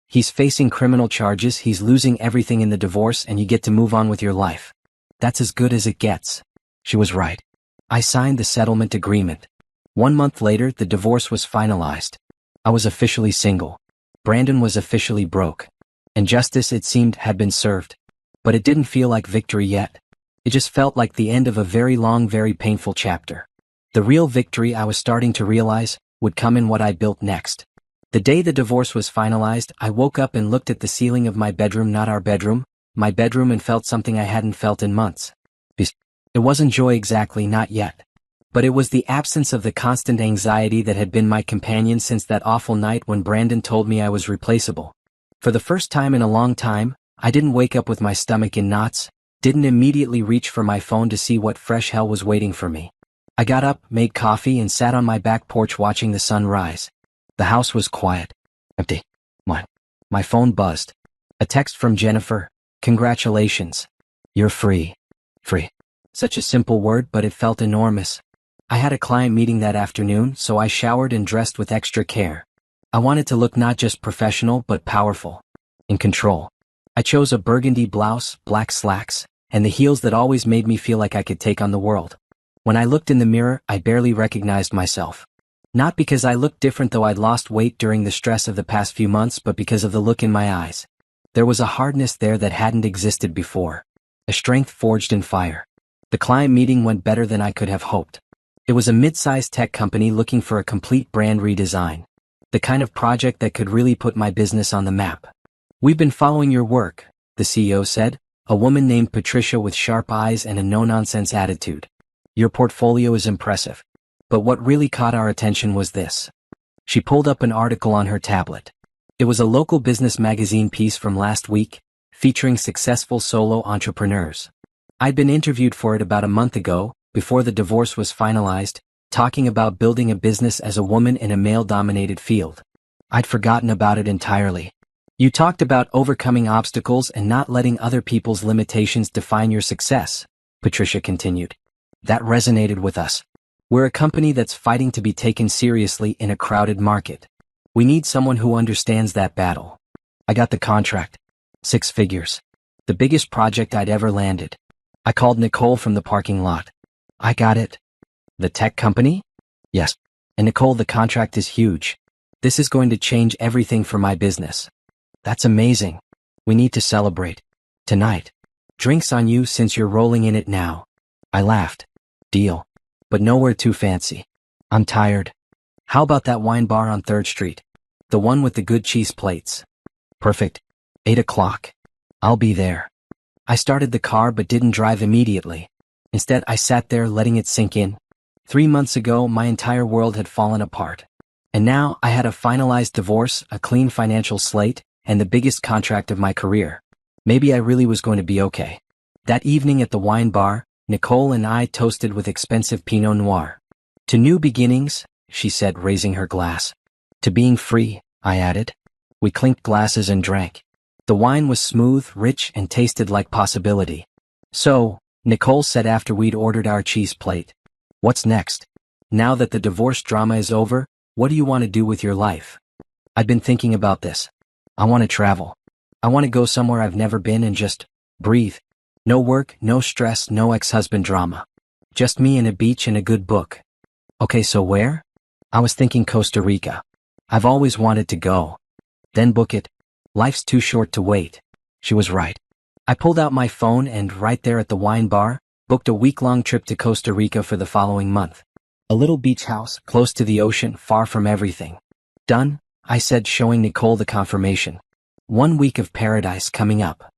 "He's facing criminal charges, he's losing everything in the divorce, and you get to move on with your life. That's as good as it gets." She was right. I signed the settlement agreement. 1 month later, the divorce was finalized. I was officially single. Brandon was officially broke. And justice, it seemed, had been served. But it didn't feel like victory yet. It just felt like the end of a very long, very painful chapter. The real victory, I was starting to realize, would come in what I built next. The day the divorce was finalized, I woke up and looked at the ceiling of my bedroom, not our bedroom, my bedroom, and felt something I hadn't felt in months. It wasn't joy exactly, not yet. But it was the absence of the constant anxiety that had been my companion since that awful night when Brandon told me I was replaceable. For the first time in a long time, I didn't wake up with my stomach in knots, didn't immediately reach for my phone to see what fresh hell was waiting for me. I got up, made coffee, and sat on my back porch watching the sun rise. The house was quiet. Empty. What? My phone buzzed. A text from Jennifer. "Congratulations. You're free." Free. Such a simple word, but it felt enormous. I had a client meeting that afternoon, so I showered and dressed with extra care. I wanted to look not just professional but powerful. In control. I chose a burgundy blouse, black slacks, and the heels that always made me feel like I could take on the world. When I looked in the mirror, I barely recognized myself. Not because I looked different, though I'd lost weight during the stress of the past few months, but because of the look in my eyes. There was a hardness there that hadn't existed before. A strength forged in fire. The client meeting went better than I could have hoped. It was a mid-sized tech company looking for a complete brand redesign. The kind of project that could really put my business on the map. "We've been following your work," the CEO said, a woman named Patricia with sharp eyes and a no-nonsense attitude. "Your portfolio is impressive. But what really caught our attention was this." She pulled up an article on her tablet. It was a local business magazine piece from last week, featuring successful solo entrepreneurs. I'd been interviewed for it about a month ago, before the divorce was finalized, talking about building a business as a woman in a male-dominated field. I'd forgotten about it entirely. You talked about overcoming obstacles and not letting other people's limitations define your success, Patricia continued. That resonated with us. We're a company that's fighting to be taken seriously in a crowded market. We need someone who understands that battle. I got the contract. 6 figures. The biggest project I'd ever landed. I called Nicole from the parking lot. I got it. The tech company? Yes. And Nicole, the contract is huge. This is going to change everything for my business. That's amazing. We need to celebrate. Tonight. Drinks on you since you're rolling in it now. I laughed. Deal. But nowhere too fancy. I'm tired. How about that wine bar on 3rd Street? The one with the good cheese plates. Perfect. 8 o'clock. I'll be there. I started the car but didn't drive immediately. Instead, I sat there letting it sink in. 3 months ago, my entire world had fallen apart. And now I had a finalized divorce, a clean financial slate, and the biggest contract of my career. Maybe I really was going to be okay. That evening at the wine bar, Nicole and I toasted with expensive Pinot Noir. To new beginnings, she said, raising her glass. To being free, I added. We clinked glasses and drank. The wine was smooth, rich, and tasted like possibility. So, Nicole said after we'd ordered our cheese plate. What's next? Now that the divorce drama is over, what do you want to do with your life? I've been thinking about this. I want to travel. I want to go somewhere I've never been and just breathe. No work, no stress, no ex-husband drama. Just me and a beach and a good book. Okay, so where? I was thinking Costa Rica. I've always wanted to go. Then book it. Life's too short to wait. She was right. I pulled out my phone and, right there at the wine bar, booked a week-long trip to Costa Rica for the following month. A little beach house, close to the ocean, far from everything. Done, I said, showing Nicole the confirmation. 1 week of paradise coming up.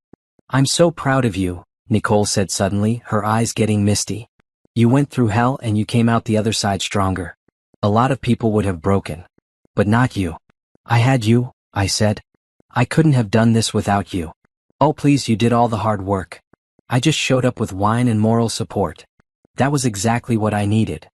I'm so proud of you, Nicole said suddenly, her eyes getting misty. You went through hell and you came out the other side stronger. A lot of people would have broken. But not you. I had you, I said. I couldn't have done this without you. Oh please, you did all the hard work. I just showed up with wine and moral support. That was exactly what I needed.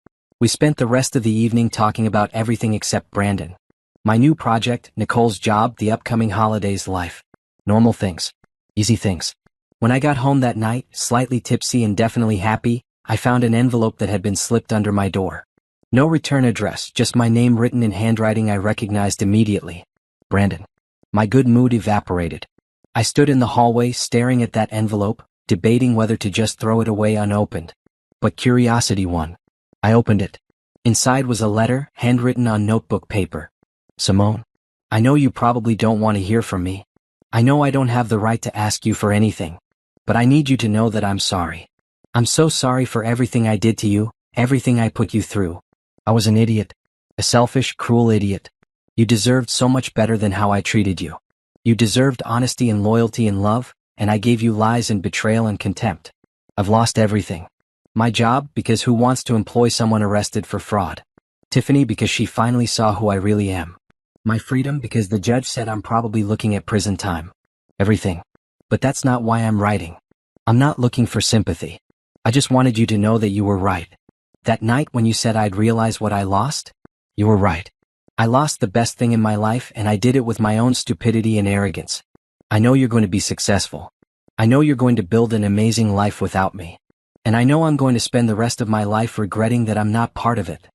We spent the rest of the evening talking about everything except Brandon. My new project, Nicole's job, the upcoming holidays, life. Normal things. Easy things. When I got home that night, slightly tipsy and definitely happy, I found an envelope that had been slipped under my door. No return address, just my name written in handwriting I recognized immediately. Brandon. My good mood evaporated. I stood in the hallway staring at that envelope, debating whether to just throw it away unopened. But curiosity won. I opened it. Inside was a letter, handwritten on notebook paper. Simone. I know you probably don't want to hear from me. I know I don't have the right to ask you for anything. But I need you to know that I'm sorry. I'm so sorry for everything I did to you, everything I put you through. I was an idiot. A selfish, cruel idiot. You deserved so much better than how I treated you. You deserved honesty and loyalty and love, and I gave you lies and betrayal and contempt. I've lost everything. My job, because who wants to employ someone arrested for fraud? Tiffany, because she finally saw who I really am. My freedom, because the judge said I'm probably looking at prison time. Everything. But that's not why I'm writing. I'm not looking for sympathy. I just wanted you to know that you were right. That night when you said I'd realize what I lost? You were right. I lost the best thing in my life, and I did it with my own stupidity and arrogance. I know you're going to be successful. I know you're going to build an amazing life without me. And I know I'm going to spend the rest of my life regretting that I'm not part of it.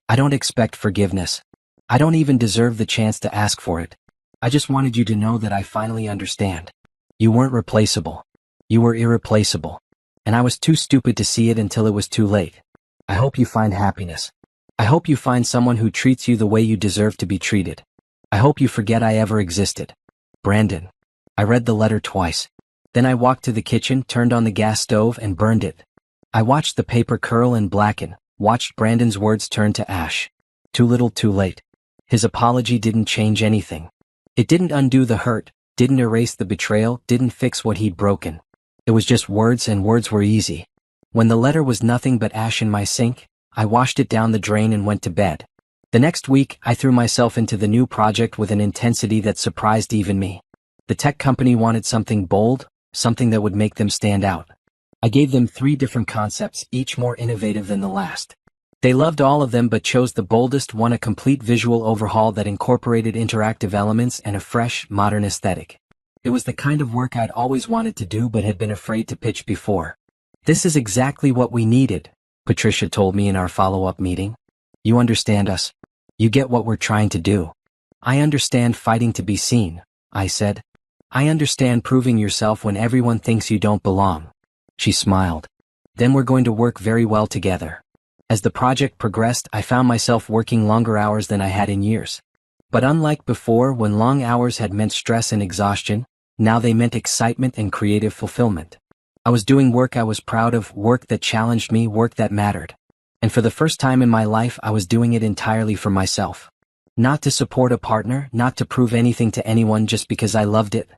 I don't expect forgiveness. I don't even deserve the chance to ask for it. I just wanted you to know that I finally understand. You weren't replaceable. You were irreplaceable. And I was too stupid to see it until it was too late. I hope you find happiness. I hope you find someone who treats you the way you deserve to be treated. I hope you forget I ever existed. Brandon. I read the letter twice. Then I walked to the kitchen, turned on the gas stove, and burned it. I watched the paper curl and blacken, watched Brandon's words turn to ash. Too little, too late. His apology didn't change anything. It didn't undo the hurt, didn't erase the betrayal, didn't fix what he'd broken. It was just words, and words were easy. When the letter was nothing but ash in my sink, I washed it down the drain and went to bed. The next week, I threw myself into the new project with an intensity that surprised even me. The tech company wanted something bold, something that would make them stand out. I gave them 3 different concepts, each more innovative than the last. They loved all of them but chose the boldest one, a complete visual overhaul that incorporated interactive elements and a fresh, modern aesthetic. It was the kind of work I'd always wanted to do but had been afraid to pitch before. "This is exactly what we needed," Patricia told me in our follow-up meeting. "You understand us. You get what we're trying to do." "I understand fighting to be seen," I said. "I understand proving yourself when everyone thinks you don't belong." She smiled. "Then we're going to work very well together." As the project progressed, I found myself working longer hours than I had in years. But unlike before, when long hours had meant stress and exhaustion, now they meant excitement and creative fulfillment. I was doing work I was proud of, work that challenged me, work that mattered. And for the first time in my life, I was doing it entirely for myself. Not to support a partner, not to prove anything to anyone, just because I loved it.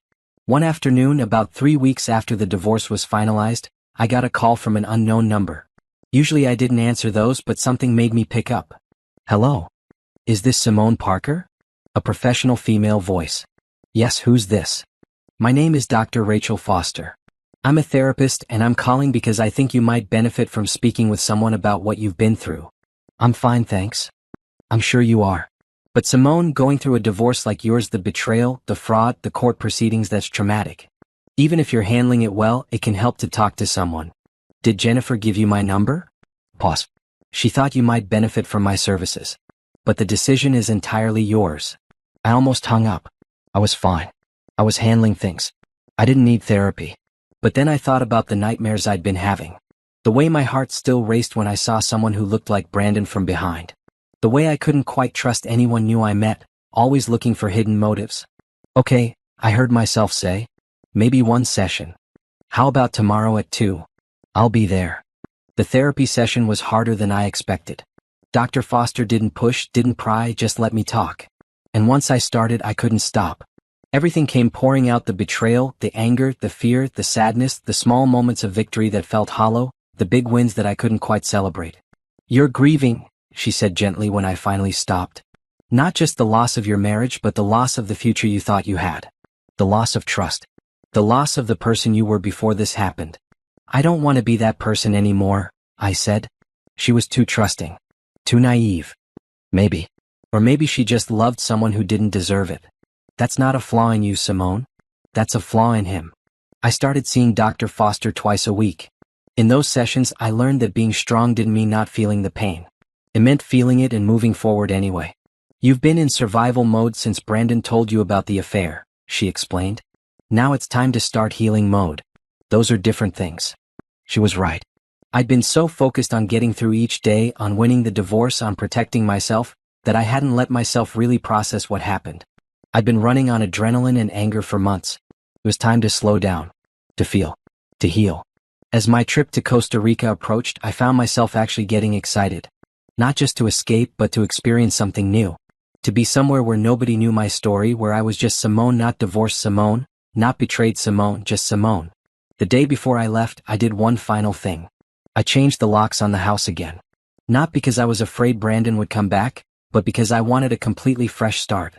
One afternoon, about 3 weeks after the divorce was finalized, I got a call from an unknown number. Usually I didn't answer those, but something made me pick up. "Hello? Is this Simone Parker?" A professional female voice. "Yes, who's this?" "My name is Dr. Rachel Foster. I'm a therapist and I'm calling because I think you might benefit from speaking with someone about what you've been through." "I'm fine, thanks." "I'm sure you are. But Simone, going through a divorce like yours, the betrayal, the fraud, the court proceedings, that's traumatic. Even if you're handling it well, it can help to talk to someone. Did Jennifer give you my number?" Pause. "She thought you might benefit from my services. But the decision is entirely yours." I almost hung up. I was fine. I was handling things. I didn't need therapy. But then I thought about the nightmares I'd been having. The way my heart still raced when I saw someone who looked like Brandon from behind. The way I couldn't quite trust anyone new I met, always looking for hidden motives. "Okay," I heard myself say. "Maybe one session. How about tomorrow at 2? I'll be there." The therapy session was harder than I expected. Dr. Foster didn't push, didn't pry, just let me talk. And once I started, I couldn't stop. Everything came pouring out: the betrayal, the anger, the fear, the sadness, the small moments of victory that felt hollow, the big wins that I couldn't quite celebrate. "You're grieving," she said gently when I finally stopped. "Not just the loss of your marriage, but the loss of the future you thought you had. The loss of trust. The loss of the person you were before this happened." "I don't want to be that person anymore," I said. She was too trusting. Too naive. Maybe. Or maybe she just loved someone who didn't deserve it. "That's not a flaw in you, Simone. That's a flaw in him." I started seeing Dr. Foster twice a week. In those sessions, I learned that being strong didn't mean not feeling the pain. It meant feeling it and moving forward anyway. "You've been in survival mode since Brandon told you about the affair," she explained. "Now it's time to start healing mode. Those are different things." She was right. I'd been so focused on getting through each day, on winning the divorce, on protecting myself, that I hadn't let myself really process what happened. I'd been running on adrenaline and anger for months. It was time to slow down. To feel. To heal. As my trip to Costa Rica approached, I found myself actually getting excited. Not just to escape, but to experience something new. To be somewhere where nobody knew my story, where I was just Simone, not divorced Simone, not betrayed Simone, just Simone. The day before I left, I did one final thing. I changed the locks on the house again. Not because I was afraid Brandon would come back, but because I wanted a completely fresh start.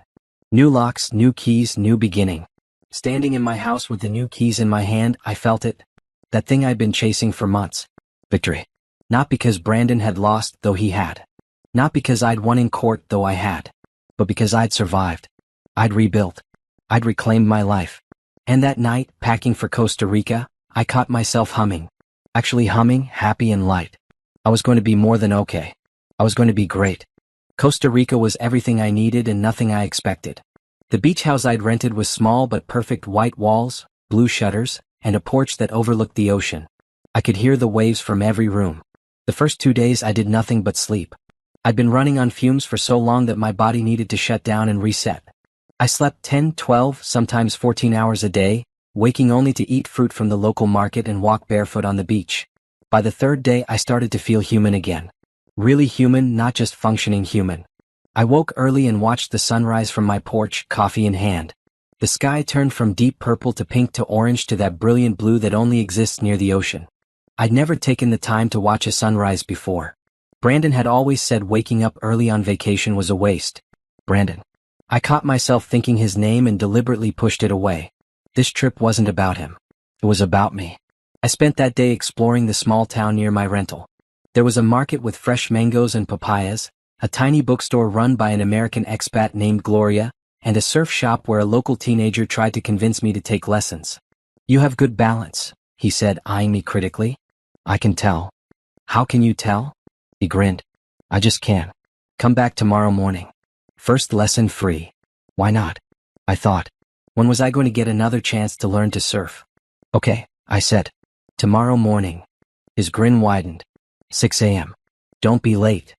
New locks, new keys, new beginning. Standing in my house with the new keys in my hand, I felt it. That thing I'd been chasing for months. Victory. Not because Brandon had lost, though he had. Not because I'd won in court, though I had. But because I'd survived. I'd rebuilt. I'd reclaimed my life. And that night, packing for Costa Rica, I caught myself humming. Actually humming, happy and light. I was going to be more than okay. I was going to be great. Costa Rica was everything I needed and nothing I expected. The beach house I'd rented was small but perfect: white walls, blue shutters, and a porch that overlooked the ocean. I could hear the waves from every room. The first 2 days I did nothing but sleep. I'd been running on fumes for so long that my body needed to shut down and reset. I slept 10, 12, sometimes 14 hours a day, waking only to eat fruit from the local market and walk barefoot on the beach. By the third day, I started to feel human again. Really human, not just functioning human. I woke early and watched the sunrise from my porch, coffee in hand. The sky turned from deep purple to pink to orange to that brilliant blue that only exists near the ocean. I'd never taken the time to watch a sunrise before. Brandon had always said waking up early on vacation was a waste. Brandon. I caught myself thinking his name and deliberately pushed it away. This trip wasn't about him. It was about me. I spent that day exploring the small town near my rental. There was a market with fresh mangoes and papayas, a tiny bookstore run by an American expat named Gloria, and a surf shop where a local teenager tried to convince me to take lessons. "You have good balance," he said, eyeing me critically. "I can tell." "How can you tell?" He grinned. "I just can. Come back tomorrow morning. First lesson free." "Why not?" I thought. When was I going to get another chance to learn to surf? "Okay," I said. "Tomorrow morning." His grin widened. 6 a.m. Don't be late.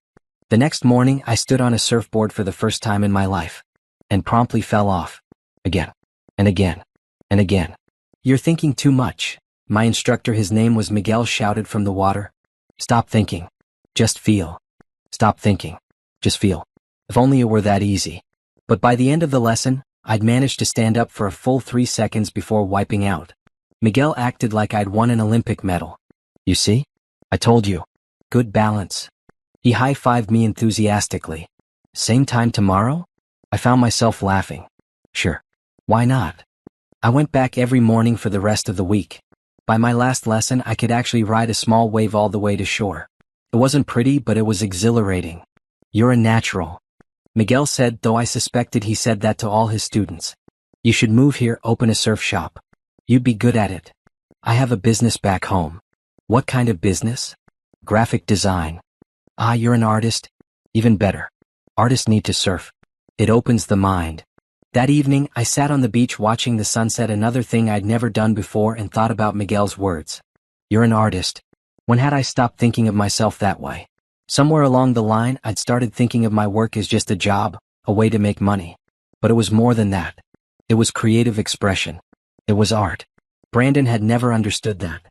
The next morning I stood on a surfboard for the first time in my life. And promptly fell off. Again. And again. And again. "You're thinking too much," my instructor, his name was Miguel, shouted from the water. "Stop thinking. Just feel. Stop thinking. Just feel." If only it were that easy. But by the end of the lesson, I'd managed to stand up for a full 3 seconds before wiping out. Miguel acted like I'd won an Olympic medal. "You see? I told you. Good balance." He high-fived me enthusiastically. "Same time tomorrow?" I found myself laughing. "Sure. Why not?" I went back every morning for the rest of the week. By my last lesson, I could actually ride a small wave all the way to shore. It wasn't pretty, but it was exhilarating. "You're a natural," Miguel said, though I suspected he said that to all his students. "You should move here, open a surf shop. You'd be good at it." "I have a business back home." "What kind of business?" "Graphic design." "Ah, you're an artist?" "Even better. Artists need to surf. It opens the mind." That evening, I sat on the beach watching the sunset, another thing I'd never done before, and thought about Miguel's words. "You're an artist." When had I stopped thinking of myself that way? Somewhere along the line, I'd started thinking of my work as just a job, a way to make money. But it was more than that. It was creative expression. It was art. Brandon had never understood that.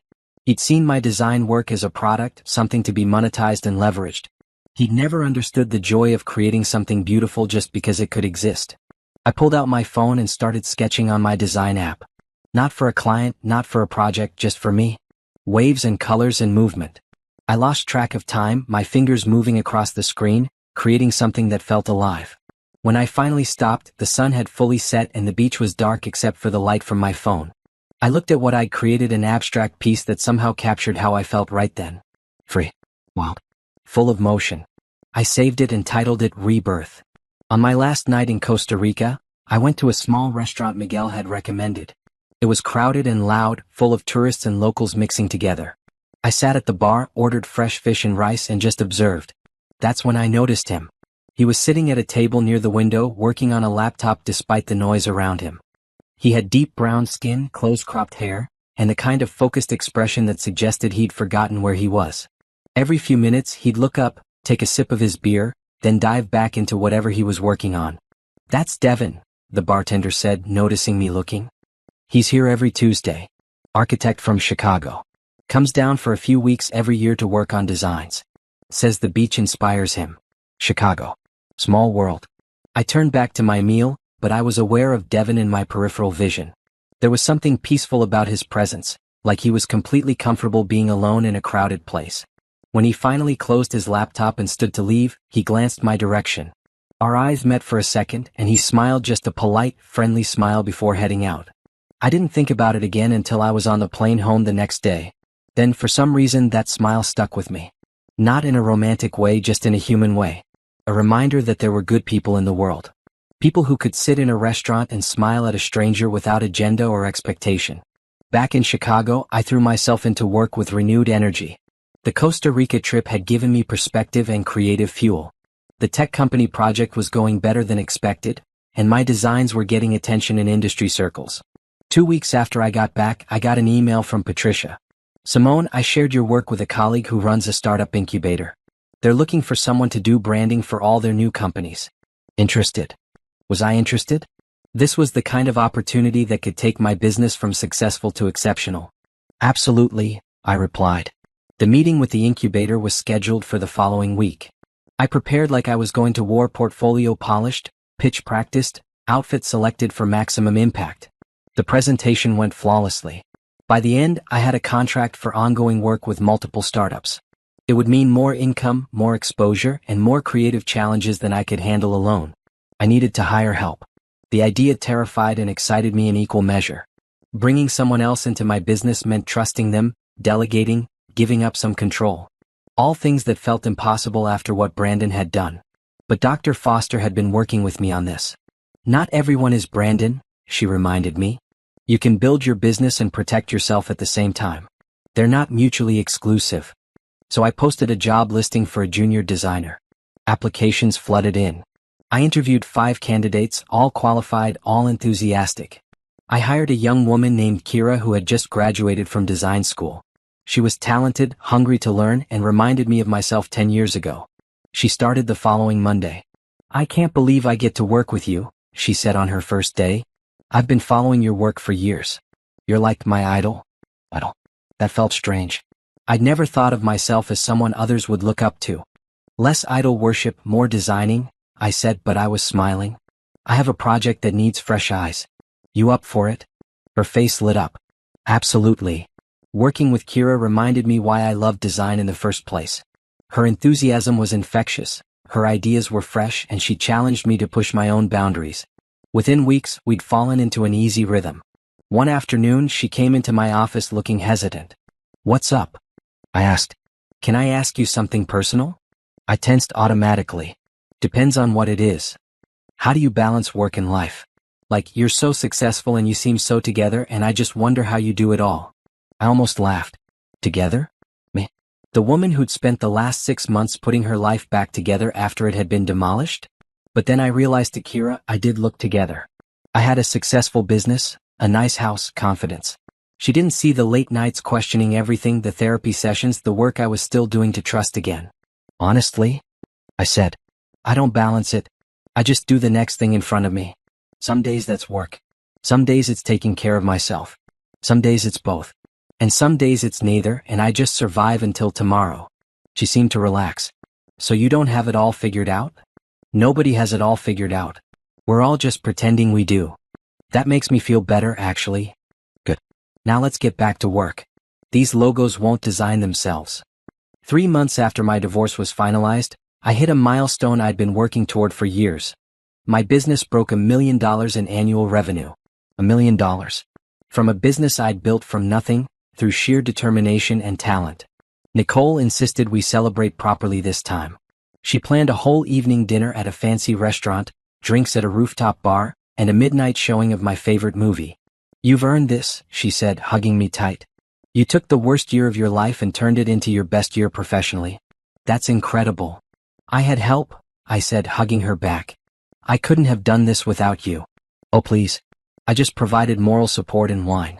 He'd seen my design work as a product, something to be monetized and leveraged. He'd never understood the joy of creating something beautiful just because it could exist. I pulled out my phone and started sketching on my design app. Not for a client, not for a project, just for me. Waves and colors and movement. I lost track of time, my fingers moving across the screen, creating something that felt alive. When I finally stopped, the sun had fully set and the beach was dark except for the light from my phone. I looked at what I'd created, an abstract piece that somehow captured how I felt right then. Free. Wild. Full of motion. I saved it and titled it Rebirth. On my last night in Costa Rica, I went to a small restaurant Miguel had recommended. It was crowded and loud, full of tourists and locals mixing together. I sat at the bar, ordered fresh fish and rice, and just observed. That's when I noticed him. He was sitting at a table near the window, working on a laptop despite the noise around him. He had deep brown skin, close-cropped hair, and the kind of focused expression that suggested he'd forgotten where he was. Every few minutes, he'd look up, take a sip of his beer, then dive back into whatever he was working on. "That's Devin," the bartender said, noticing me looking. "He's here every Tuesday. Architect from Chicago. Comes down for a few weeks every year to work on designs. Says the beach inspires him." Chicago. Small world. I turned back to my meal, but I was aware of Devin in my peripheral vision. There was something peaceful about his presence, like he was completely comfortable being alone in a crowded place. When he finally closed his laptop and stood to leave, he glanced my direction. Our eyes met for a second, and he smiled, just a polite, friendly smile before heading out. I didn't think about it again until I was on the plane home the next day. Then for some reason that smile stuck with me. Not in a romantic way, just in a human way. A reminder that there were good people in the world. People who could sit in a restaurant and smile at a stranger without agenda or expectation. Back in Chicago, I threw myself into work with renewed energy. The Costa Rica trip had given me perspective and creative fuel. The tech company project was going better than expected, and my designs were getting attention in industry circles. 2 weeks after I got back, I got an email from Patricia. "Simone, I shared your work with a colleague who runs a startup incubator. They're looking for someone to do branding for all their new companies. Interested?" Was I interested? This was the kind of opportunity that could take my business from successful to exceptional. "Absolutely," I replied. The meeting with the incubator was scheduled for the following week. I prepared like I was going to war, portfolio polished, pitch practiced, outfit selected for maximum impact. The presentation went flawlessly. By the end, I had a contract for ongoing work with multiple startups. It would mean more income, more exposure, and more creative challenges than I could handle alone. I needed to hire help. The idea terrified and excited me in equal measure. Bringing someone else into my business meant trusting them, delegating, giving up some control. All things that felt impossible after what Brandon had done. But Dr. Foster had been working with me on this. Not everyone is Brandon, she reminded me. You can build your business and protect yourself at the same time. They're not mutually exclusive. So I posted a job listing for a junior designer. Applications flooded in. I interviewed 5 candidates, all qualified, all enthusiastic. I hired a young woman named Kira who had just graduated from design school. She was talented, hungry to learn, and reminded me of myself 10 years ago. She started the following Monday. "I can't believe I get to work with you," she said on her first day. "I've been following your work for years. You're like my idol." Idol. That felt strange. I'd never thought of myself as someone others would look up to. "Less idol worship, more designing," I said, but I was smiling. "I have a project that needs fresh eyes. You up for it?" Her face lit up. "Absolutely." Working with Kira reminded me why I loved design in the first place. Her enthusiasm was infectious, her ideas were fresh, and she challenged me to push my own boundaries. Within weeks, we'd fallen into an easy rhythm. One afternoon, she came into my office looking hesitant. "What's up?" I asked. "Can I ask you something personal?" I tensed automatically. "Depends on what it is." "How do you balance work and life? Like, you're so successful and you seem so together, and I just wonder how you do it all." I almost laughed. "Together? Me? The woman who'd spent the last 6 months putting her life back together after it had been demolished?" But then I realized to Kira, I did look together. I had a successful business, a nice house, confidence. She didn't see the late nights questioning everything, the therapy sessions, the work I was still doing to trust again. "Honestly," I said, "I don't balance it. I just do the next thing in front of me. Some days that's work. Some days it's taking care of myself. Some days it's both. And some days it's neither, and I just survive until tomorrow." She seemed to relax. "So you don't have it all figured out?" "Nobody has it all figured out. We're all just pretending we do." "That makes me feel better, actually." "Good. Now let's get back to work. These logos won't design themselves." 3 months after my divorce was finalized, I hit a milestone I'd been working toward for years. My business broke $1 million in annual revenue. $1 million. From a business I'd built from nothing, through sheer determination and talent. Nicole insisted we celebrate properly this time. She planned a whole evening dinner at a fancy restaurant, drinks at a rooftop bar, and a midnight showing of my favorite movie. "You've earned this," she said, hugging me tight. "You took the worst year of your life and turned it into your best year professionally. That's incredible." "I had help," I said, hugging her back. "I couldn't have done this without you." "Oh please. I just provided moral support and wine.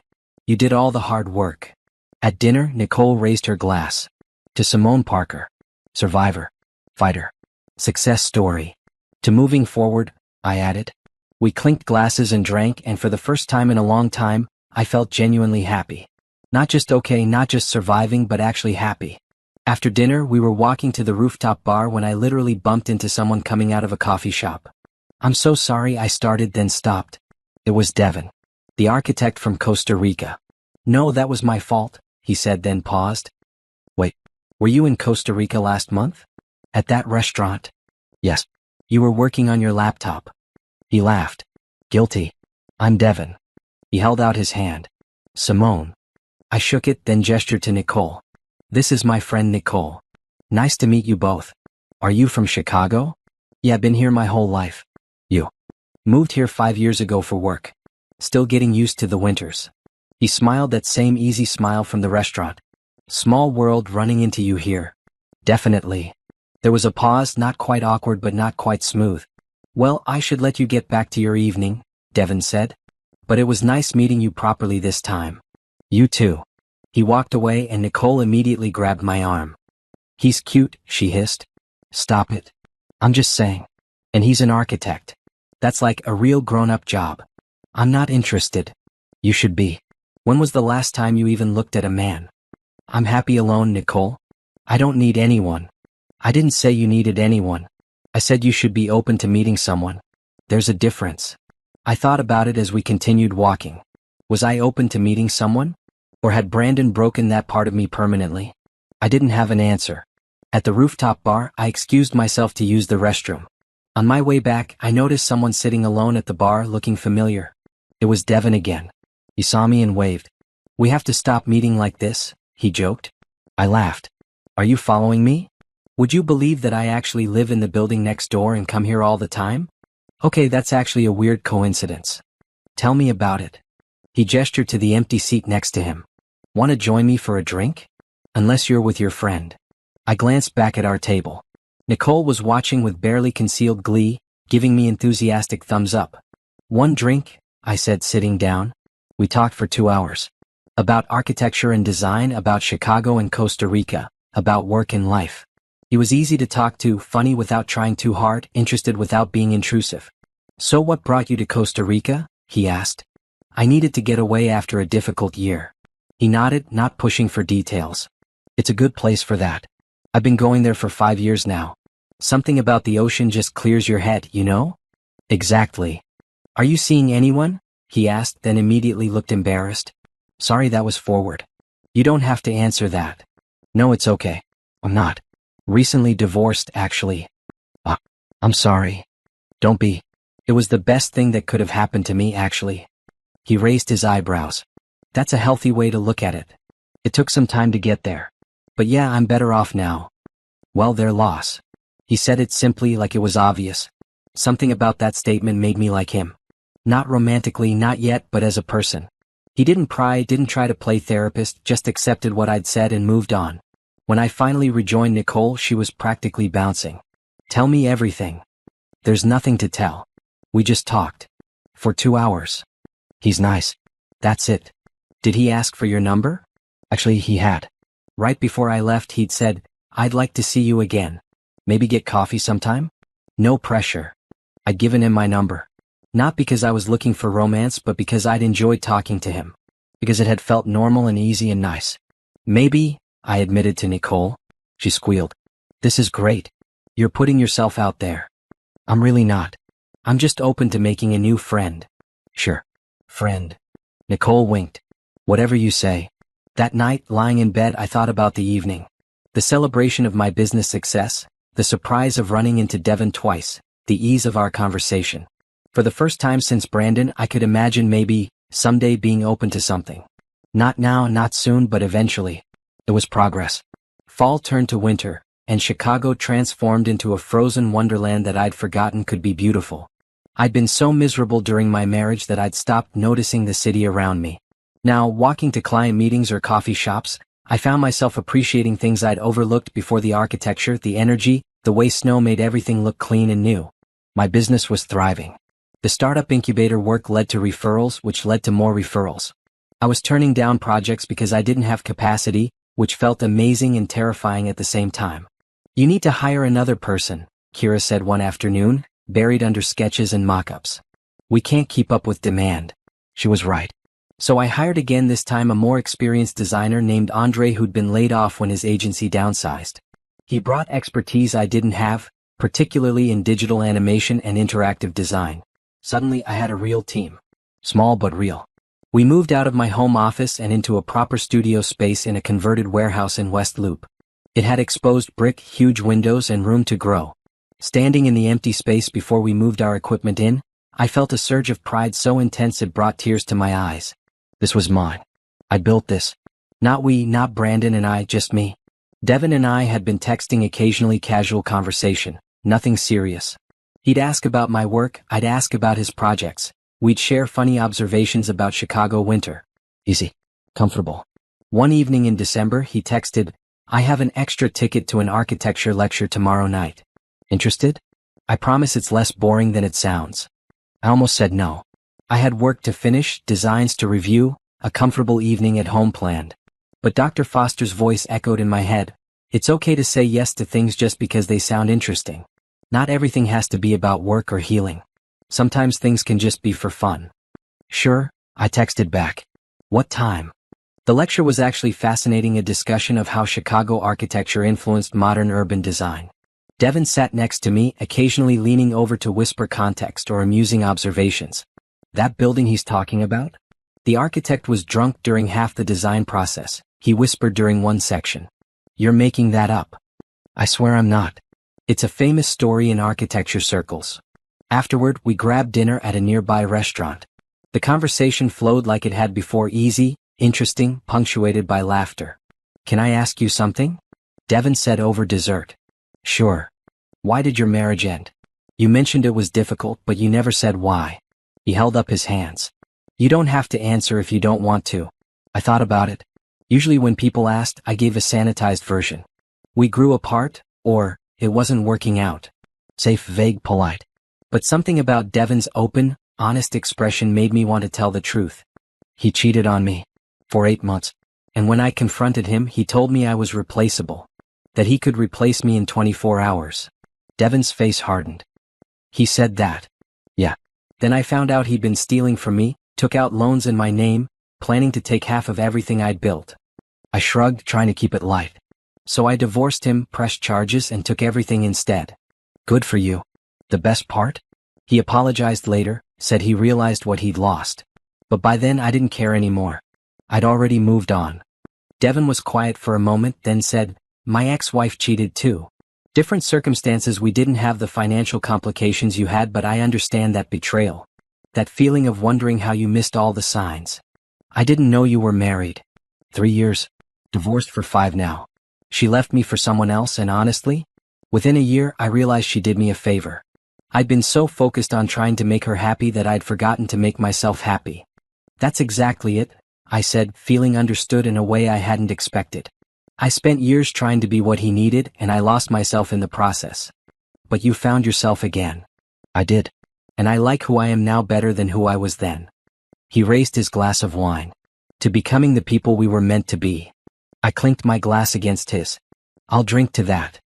You did all the hard work." At dinner, Nicole raised her glass. "To Simone Parker. Survivor. Fighter. Success story. To moving forward," I added. We clinked glasses and drank, and for the first time in a long time, I felt genuinely happy. Not just okay, not just surviving, but actually happy. After dinner, we were walking to the rooftop bar when I literally bumped into someone coming out of a coffee shop. "I'm so sorry," I started, then stopped. It was Devin, the architect from Costa Rica. "No, that was my fault," he said, then paused. "Wait, were you in Costa Rica last month? At that restaurant?" "Yes." "You were working on your laptop." He laughed. "Guilty. I'm Devin." He held out his hand. "Simone." I shook it, then gestured to Nicole. "This is my friend Nicole. Nice to meet you both. Are you from Chicago?" "Yeah, been here my whole life." "You moved here 5 years ago for work. Still getting used to the winters." He smiled, that same easy smile from the restaurant. "Small world running into you here." "Definitely." There was a pause, not quite awkward but not quite smooth. "Well, I should let you get back to your evening," Devin said. "But it was nice meeting you properly this time." "You too." He walked away and Nicole immediately grabbed my arm. "He's cute," she hissed. "Stop it. I'm just saying. And he's an architect. That's like a real grown-up job." "I'm not interested." "You should be. When was the last time you even looked at a man?" "I'm happy alone, Nicole. I don't need anyone." "I didn't say you needed anyone. I said you should be open to meeting someone. There's a difference." I thought about it as we continued walking. Was I open to meeting someone? Or had Brandon broken that part of me permanently? I didn't have an answer. At the rooftop bar, I excused myself to use the restroom. On my way back, I noticed someone sitting alone at the bar, looking familiar. It was Devin again. He saw me and waved. "We have to stop meeting like this," he joked. I laughed. Are you following me? Would you believe that I actually live in the building next door and come here all the time? Okay, that's actually a weird coincidence. Tell me about it. He gestured to the empty seat next to him. Want to join me for a drink? Unless you're with your friend. I glanced back at our table. Nicole was watching with barely concealed glee, giving me enthusiastic thumbs up. One drink, I said, sitting down. We talked for 2 hours. About architecture and design, about Chicago and Costa Rica, about work and life. He was easy to talk to, funny without trying too hard, interested without being intrusive. So what brought you to Costa Rica? He asked. I needed to get away after a difficult year. He nodded, not pushing for details. It's a good place for that. I've been going there for 5 years now. Something about the ocean just clears your head, you know? Exactly. Are you seeing anyone? He asked, then immediately looked embarrassed. Sorry, that was forward. You don't have to answer that. No, it's okay. I'm not. Recently divorced, actually. I'm sorry. Don't be. It was the best thing that could have happened to me, actually. He raised his eyebrows. That's a healthy way to look at it. It took some time to get there. But yeah, I'm better off now. Well, their loss. He said it simply, like it was obvious. Something about that statement made me like him. Not romantically, not yet, but as a person. He didn't pry, didn't try to play therapist, just accepted what I'd said and moved on. When I finally rejoined Nicole, she was practically bouncing. Tell me everything. There's nothing to tell. We just talked. For 2 hours. He's nice. That's it. Did he ask for your number? Actually, he had. Right before I left, he'd said, I'd like to see you again. Maybe get coffee sometime? No pressure. I'd given him my number. Not because I was looking for romance, but because I'd enjoyed talking to him. Because it had felt normal and easy and nice. Maybe, I admitted to Nicole. She squealed. This is great. You're putting yourself out there. I'm really not. I'm just open to making a new friend. Sure. Friend. Nicole winked. Whatever you say. That night, lying in bed, I thought about the evening. The celebration of my business success, the surprise of running into Devin twice, the ease of our conversation. For the first time since Brandon, I could imagine maybe, someday being open to something. Not now, not soon, but eventually. It was progress. Fall turned to winter, and Chicago transformed into a frozen wonderland that I'd forgotten could be beautiful. I'd been so miserable during my marriage that I'd stopped noticing the city around me. Now, walking to client meetings or coffee shops, I found myself appreciating things I'd overlooked before: the architecture, the energy, the way snow made everything look clean and new. My business was thriving. The startup incubator work led to referrals, which led to more referrals. I was turning down projects because I didn't have capacity, which felt amazing and terrifying at the same time. You need to hire another person, Kira said one afternoon, buried under sketches and mock-ups. We can't keep up with demand. She was right. So I hired again, this time a more experienced designer named Andre who'd been laid off when his agency downsized. He brought expertise I didn't have, particularly in digital animation and interactive design. Suddenly I had a real team. Small but real. We moved out of my home office and into a proper studio space in a converted warehouse in West Loop. It had exposed brick, huge windows, and room to grow. Standing in the empty space before we moved our equipment in, I felt a surge of pride so intense it brought tears to my eyes. This was mine. I built this. Not we, not Brandon and I, just me. Devin and I had been texting occasionally, casual conversation, nothing serious. He'd ask about my work, I'd ask about his projects. We'd share funny observations about Chicago winter. Easy. Comfortable. One evening in December, he texted, I have an extra ticket to an architecture lecture tomorrow night. Interested? I promise it's less boring than it sounds. I almost said no. I had work to finish, designs to review, a comfortable evening at home planned. But Dr. Foster's voice echoed in my head. It's okay to say yes to things just because they sound interesting. Not everything has to be about work or healing. Sometimes things can just be for fun. Sure, I texted back. What time? The lecture was actually fascinating, a discussion of how Chicago architecture influenced modern urban design. Devin sat next to me, occasionally leaning over to whisper context or amusing observations. That building he's talking about? The architect was drunk during half the design process, he whispered during one section. You're making that up. I swear I'm not. It's a famous story in architecture circles. Afterward, we grabbed dinner at a nearby restaurant. The conversation flowed like it had before, easy, interesting, punctuated by laughter. Can I ask you something? Devin said over dessert. Sure. Why did your marriage end? You mentioned it was difficult, but you never said why. He held up his hands. You don't have to answer if you don't want to. I thought about it. Usually when people asked, I gave a sanitized version. We grew apart, or, it wasn't working out. Safe, vague, polite. But something about Devin's open, honest expression made me want to tell the truth. He cheated on me. For 8 months. And when I confronted him, he told me I was replaceable. That he could replace me in 24 hours. Devin's face hardened. He said that. Yeah. Then I found out he'd been stealing from me, took out loans in my name, planning to take half of everything I'd built. I shrugged, trying to keep it light. So I divorced him, pressed charges, and took everything instead. Good for you. The best part? He apologized later, said he realized what he'd lost. But by then I didn't care anymore. I'd already moved on. Devin was quiet for a moment, then said, my ex-wife cheated too. Different circumstances, we didn't have the financial complications you had, but I understand that betrayal. That feeling of wondering how you missed all the signs. I didn't know you were married. 3 years. Divorced for 5 now. She left me for someone else, and honestly, within a year I realized she did me a favor. I'd been so focused on trying to make her happy that I'd forgotten to make myself happy. That's exactly it, I said, feeling understood in a way I hadn't expected. I spent years trying to be what he needed, and I lost myself in the process. But you found yourself again. I did. And I like who I am now better than who I was then. He raised his glass of wine. To becoming the people we were meant to be. I clinked my glass against his. I'll drink to that.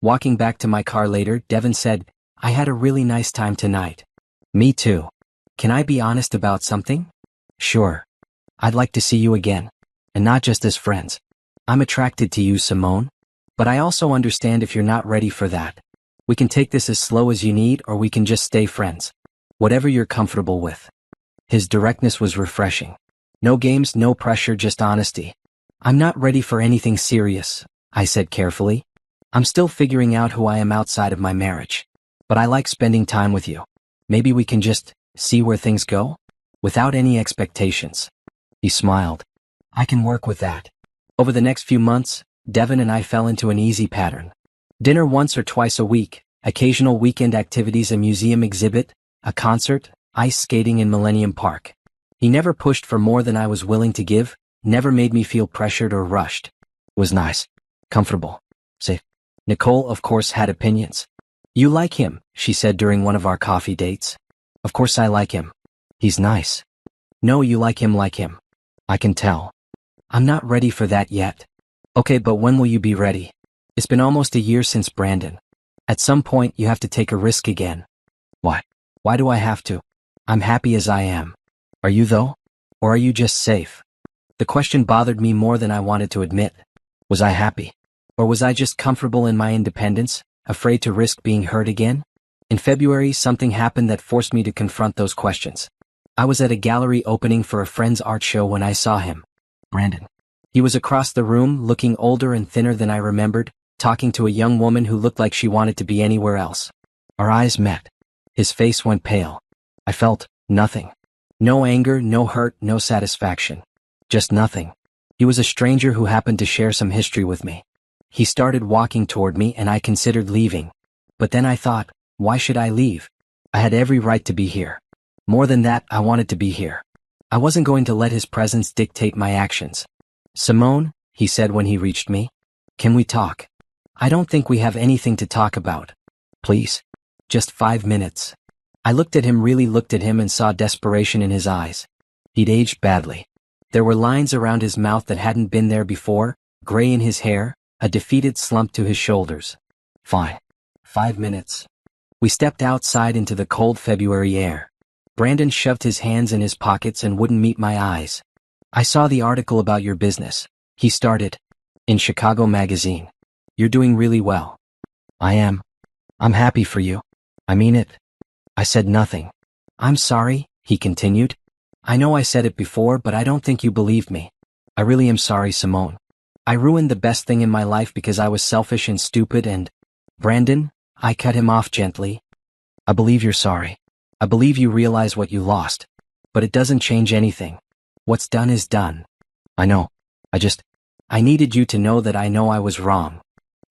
Walking back to my car later, Devin said, I had a really nice time tonight. Me too. Can I be honest about something? Sure. I'd like to see you again. And not just as friends. I'm attracted to you, Simone. But I also understand if you're not ready for that. We can take this as slow as you need, or we can just stay friends. Whatever you're comfortable with. His directness was refreshing. No games, no pressure, just honesty. I'm not ready for anything serious, I said carefully. I'm still figuring out who I am outside of my marriage. But I like spending time with you. Maybe we can just see where things go? Without any expectations. He smiled. I can work with that. Over the next few months, Devin and I fell into an easy pattern. Dinner once or twice a week, occasional weekend activities, a museum exhibit, a concert, ice skating in Millennium Park. He never pushed for more than I was willing to give, never made me feel pressured or rushed. It was nice. Comfortable. Safe. Nicole, of course, had opinions. You like him, she said during one of our coffee dates. Of course I like him. He's nice. No, you like him. I can tell. I'm not ready for that yet. Okay, but when will you be ready? It's been almost a year since Brandon. At some point, you have to take a risk again. Why? Why do I have to? I'm happy as I am. Are you though? Or are you just safe? The question bothered me more than I wanted to admit. Was I happy? Or was I just comfortable in my independence, afraid to risk being hurt again? In February, something happened that forced me to confront those questions. I was at a gallery opening for a friend's art show when I saw him. Brandon. He was across the room, looking older and thinner than I remembered, talking to a young woman who looked like she wanted to be anywhere else. Our eyes met. His face went pale. I felt nothing. No anger, no hurt, no satisfaction. Just nothing. He was a stranger who happened to share some history with me. He started walking toward me and I considered leaving. But then I thought, why should I leave? I had every right to be here. More than that, I wanted to be here. I wasn't going to let his presence dictate my actions. Simone, he said when he reached me. Can we talk? I don't think we have anything to talk about. Please. Just 5 minutes. I really looked at him and saw desperation in his eyes. He'd aged badly. There were lines around his mouth that hadn't been there before, gray in his hair, a defeated slump to his shoulders. Fine. 5 minutes. We stepped outside into the cold February air. Brandon shoved his hands in his pockets and wouldn't meet my eyes. I saw the article about your business. He started. In Chicago Magazine. You're doing really well. I am. I'm happy for you. I mean it. I said nothing. I'm sorry, he continued. I know I said it before, but I don't think you believed me. I really am sorry, Simone. I ruined the best thing in my life because I was selfish and stupid and… Brandon, I cut him off gently. I believe you're sorry. I believe you realize what you lost. But it doesn't change anything. What's done is done. I know. I needed you to know that I know I was wrong.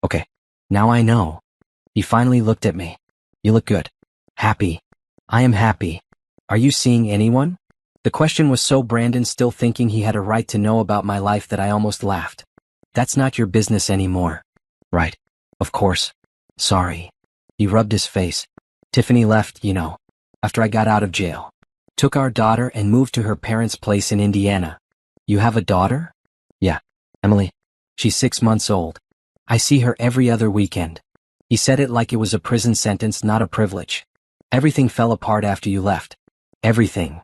Okay. Now I know. He finally looked at me. You look good. Happy. I am happy. Are you seeing anyone? The question was so Brandon still thinking he had a right to know about my life that I almost laughed. That's not your business anymore. Right. Of course. Sorry. He rubbed his face. Tiffany left, after I got out of jail. Took our daughter and moved to her parents' place in Indiana. You have a daughter? Yeah. Emily. She's 6 months old. I see her every other weekend. He said it like it was a prison sentence, not a privilege. Everything fell apart after you left. Everything.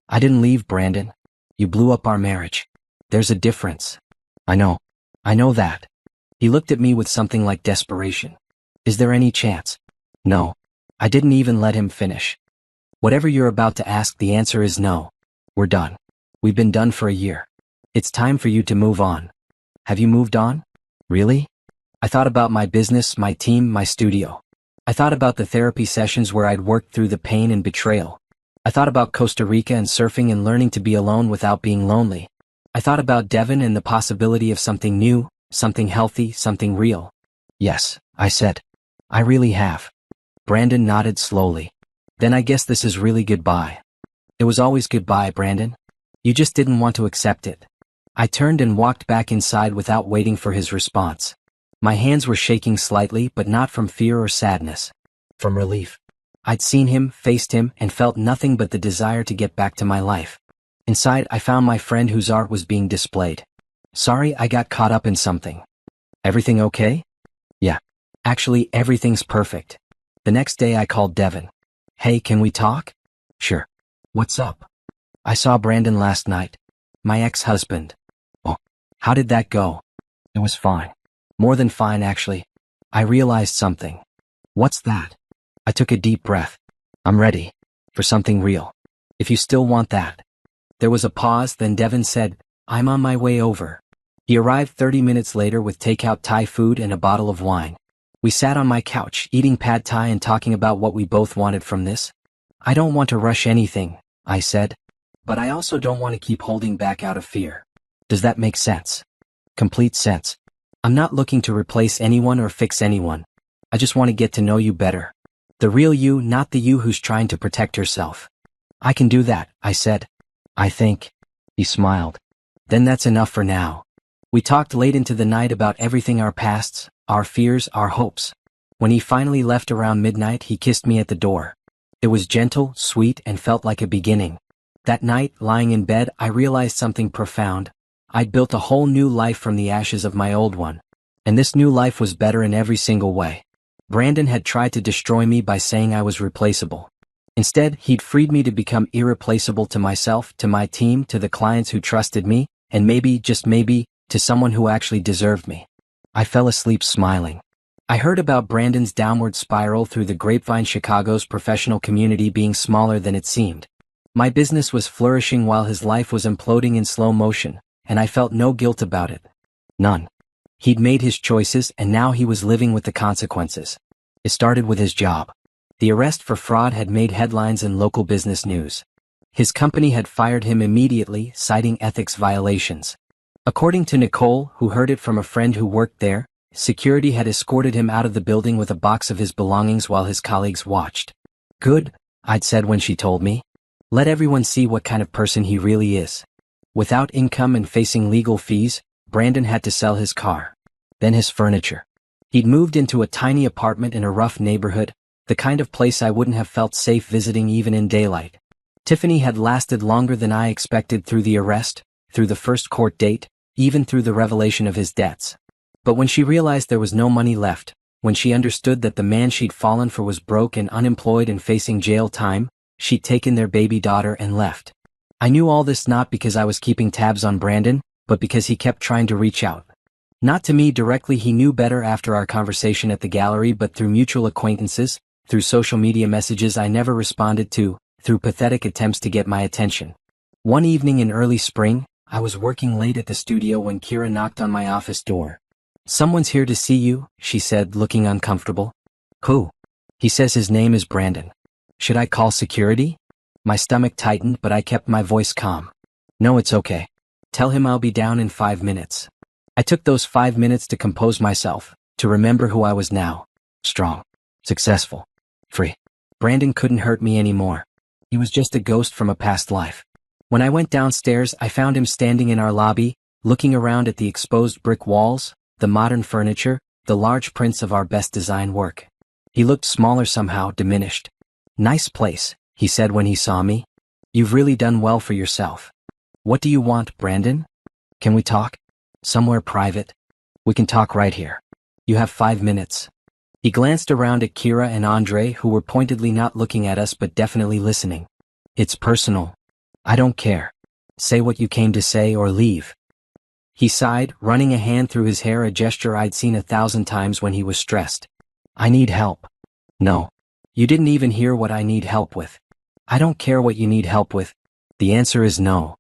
I didn't leave, Brandon. You blew up our marriage. There's a difference. I know. I know that. He looked at me with something like desperation. Is there any chance? No. I didn't even let him finish. Whatever you're about to ask, the answer is no. We're done. We've been done for a year. It's time for you to move on. Have you moved on? Really? I thought about my business, my team, my studio. I thought about the therapy sessions where I'd worked through the pain and betrayal. I thought about Costa Rica and surfing and learning to be alone without being lonely. I thought about Devon and the possibility of something new, something healthy, something real. Yes, I said. I really have. Brandon nodded slowly. Then I guess this is really goodbye. It was always goodbye, Brandon. You just didn't want to accept it. I turned and walked back inside without waiting for his response. My hands were shaking slightly, but not from fear or sadness. From relief. I'd seen him, faced him, and felt nothing but the desire to get back to my life. Inside, I found my friend whose art was being displayed. Sorry, I got caught up in something. Everything okay? Yeah. Actually, everything's perfect. The next day I called Devon. Hey, can we talk? Sure. What's up? I saw Brandon last night. My ex-husband. Oh, how did that go? It was fine. More than fine, actually. I realized something. What's that? I took a deep breath. I'm ready. For something real. If you still want that. There was a pause, then Devon said, I'm on my way over. He arrived 30 minutes later with takeout Thai food and a bottle of wine. We sat on my couch, eating pad Thai and talking about what we both wanted from this. I don't want to rush anything, I said. But I also don't want to keep holding back out of fear. Does that make sense? Complete sense. I'm not looking to replace anyone or fix anyone. I just want to get to know you better. The real you, not the you who's trying to protect herself. I can do that, I said. I think. He smiled. Then that's enough for now. We talked late into the night about everything, our pasts, our fears, our hopes. When he finally left around midnight, he kissed me at the door. It was gentle, sweet, and felt like a beginning. That night, lying in bed, I realized something profound. I'd built a whole new life from the ashes of my old one. And this new life was better in every single way. Brandon had tried to destroy me by saying I was replaceable. Instead, he'd freed me to become irreplaceable to myself, to my team, to the clients who trusted me, and maybe, just maybe, to someone who actually deserved me. I fell asleep smiling. I heard about Brandon's downward spiral through the grapevine, Chicago's professional community being smaller than it seemed. My business was flourishing while his life was imploding in slow motion, and I felt no guilt about it. None. He'd made his choices, and now he was living with the consequences. It started with his job. The arrest for fraud had made headlines in local business news. His company had fired him immediately, citing ethics violations. According to Nicole, who heard it from a friend who worked there, security had escorted him out of the building with a box of his belongings while his colleagues watched. Good, I'd said when she told me. Let everyone see what kind of person he really is. Without income and facing legal fees, Brandon had to sell his car. Then his furniture. He'd moved into a tiny apartment in a rough neighborhood, the kind of place I wouldn't have felt safe visiting even in daylight. Tiffany had lasted longer than I expected through the arrest, through the first court date, even through the revelation of his debts. But when she realized there was no money left, when she understood that the man she'd fallen for was broke and unemployed and facing jail time, she'd taken their baby daughter and left. I knew all this not because I was keeping tabs on Brandon, but because he kept trying to reach out. Not to me directly, he knew better after our conversation at the gallery, but through mutual acquaintances, through social media messages I never responded to, through pathetic attempts to get my attention. One evening in early spring, I was working late at the studio when Kira knocked on my office door. Someone's here to see you, she said, looking uncomfortable. Who? He says his name is Brandon. Should I call security? My stomach tightened, but I kept my voice calm. No, it's okay. Tell him I'll be down in 5 minutes. I took those 5 minutes to compose myself, to remember who I was now. Strong. Successful. Free. Brandon couldn't hurt me anymore. He was just a ghost from a past life. When I went downstairs, I found him standing in our lobby, looking around at the exposed brick walls, the modern furniture, the large prints of our best design work. He looked smaller somehow, diminished. "Nice place," he said when he saw me. "You've really done well for yourself." "What do you want, Brandon? Can we talk? Somewhere private? We can talk right here. You have 5 minutes. He glanced around at Kira and Andre, who were pointedly not looking at us but definitely listening. "It's personal. I don't care. Say what you came to say or leave." He sighed, running a hand through his hair, a gesture I'd seen 1,000 times when he was stressed. "I need help." "No. You didn't even hear what I need help with." "I don't care what you need help with. The answer is no."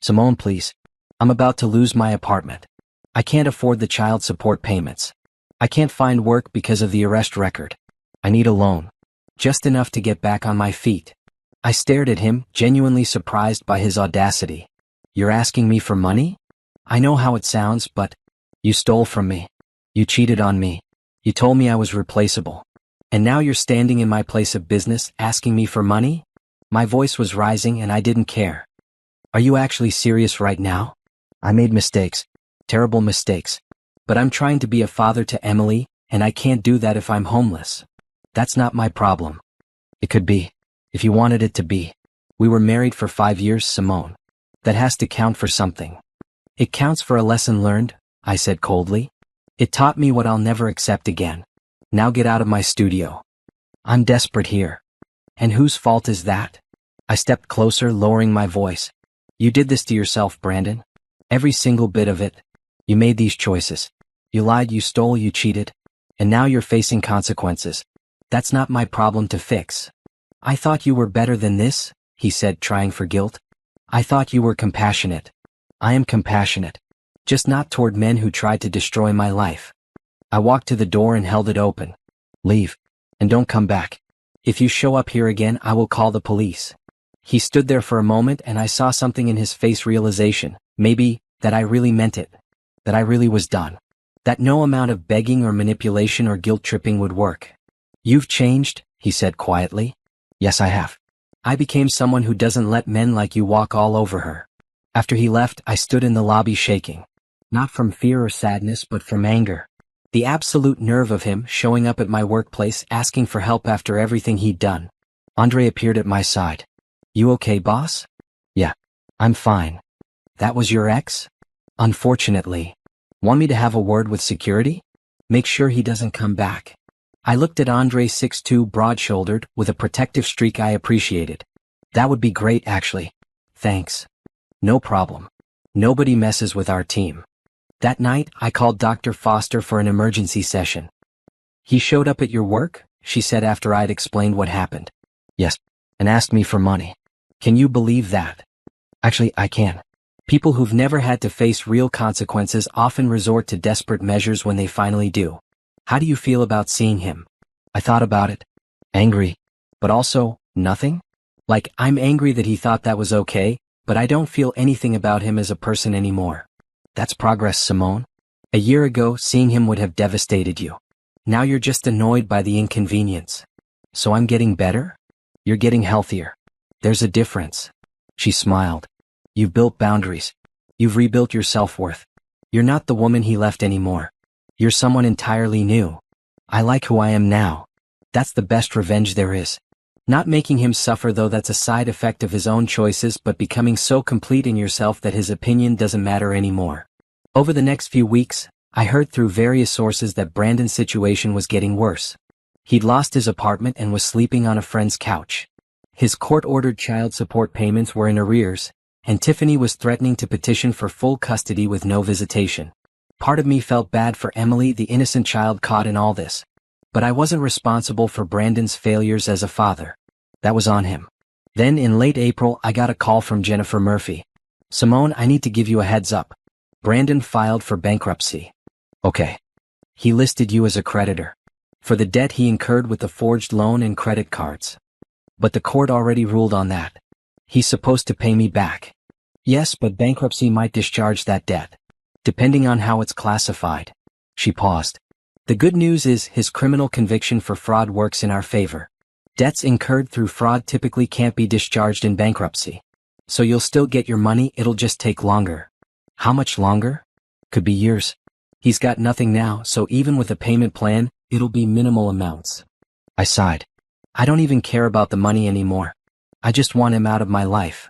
"Simone, please. I'm about to lose my apartment. I can't afford the child support payments. I can't find work because of the arrest record. I need a loan. Just enough to get back on my feet." I stared at him, genuinely surprised by his audacity. "You're asking me for money? I know how it sounds, but you stole from me. You cheated on me. You told me I was replaceable. And now you're standing in my place of business asking me for money?" My voice was rising and I didn't care. "Are you actually serious right now? I made mistakes. Terrible mistakes. But I'm trying to be a father to Emily, and I can't do that if I'm homeless. That's not my problem. It could be, if you wanted it to be. We were married for 5 years, Simone. That has to count for something." "It counts for a lesson learned," I said coldly. "It taught me what I'll never accept again. Now get out of my studio. I'm desperate here." "And whose fault is that?" I stepped closer, lowering my voice. "You did this to yourself, Brandon. Every single bit of it. You made these choices. You lied, you stole, you cheated. And now you're facing consequences. That's not my problem to fix." "I thought you were better than this," he said, trying for guilt. "I thought you were compassionate." "I am compassionate. Just not toward men who tried to destroy my life." I walked to the door and held it open. "Leave. And don't come back. If you show up here again, I will call the police." He stood there for a moment and I saw something in his face, realization, maybe, that I really meant it. That I really was done. That no amount of begging or manipulation or guilt-tripping would work. "You've changed," he said quietly. "Yes, I have. I became someone who doesn't let men like you walk all over her." After he left, I stood in the lobby shaking. Not from fear or sadness, but from anger. The absolute nerve of him showing up at my workplace asking for help after everything he'd done. Andre appeared at my side. "You okay, boss?" "Yeah. I'm fine." "That was your ex?" "Unfortunately." "Want me to have a word with security? Make sure he doesn't come back." I looked at Andre, 6'2", broad-shouldered, with a protective streak I appreciated. "That would be great, actually. Thanks." "No problem. Nobody messes with our team." That night, I called Dr. Foster for an emergency session. "He showed up at your work?" she said after I'd explained what happened. "Yes, and asked me for money." "Can you believe that?" "Actually, I can. People who've never had to face real consequences often resort to desperate measures when they finally do. How do you feel about seeing him?" I thought about it. Angry. But also, nothing? Like, I'm angry that he thought that was okay, but I don't feel anything about him as a person anymore. That's progress, Simone. A year ago, seeing him would have devastated you. Now you're just annoyed by the inconvenience. So I'm getting better? You're getting healthier. There's a difference. She smiled. You've built boundaries. You've rebuilt your self-worth. You're not the woman he left anymore. You're someone entirely new. I like who I am now. That's the best revenge there is. Not making him suffer, though, that's a side effect of his own choices, but becoming so complete in yourself that his opinion doesn't matter anymore. Over the next few weeks, I heard through various sources that Brandon's situation was getting worse. He'd lost his apartment and was sleeping on a friend's couch. His court-ordered child support payments were in arrears, and Tiffany was threatening to petition for full custody with no visitation. Part of me felt bad for Emily, the innocent child caught in all this. But I wasn't responsible for Brandon's failures as a father. That was on him. Then in late April, I got a call from Jennifer Murphy. "Simone, I need to give you a heads up. Brandon filed for bankruptcy." "Okay." "He listed you as a creditor. For the debt he incurred with the forged loan and credit cards. But the court already ruled on that. He's supposed to pay me back." "Yes, but bankruptcy might discharge that debt. Depending on how it's classified." She paused. The good news is his criminal conviction for fraud works in our favor. Debts incurred through fraud typically can't be discharged in bankruptcy. So you'll still get your money, it'll just take longer. How much longer? Could be years. He's got nothing now, so even with a payment plan, it'll be minimal amounts. I sighed. I don't even care about the money anymore. I just want him out of my life.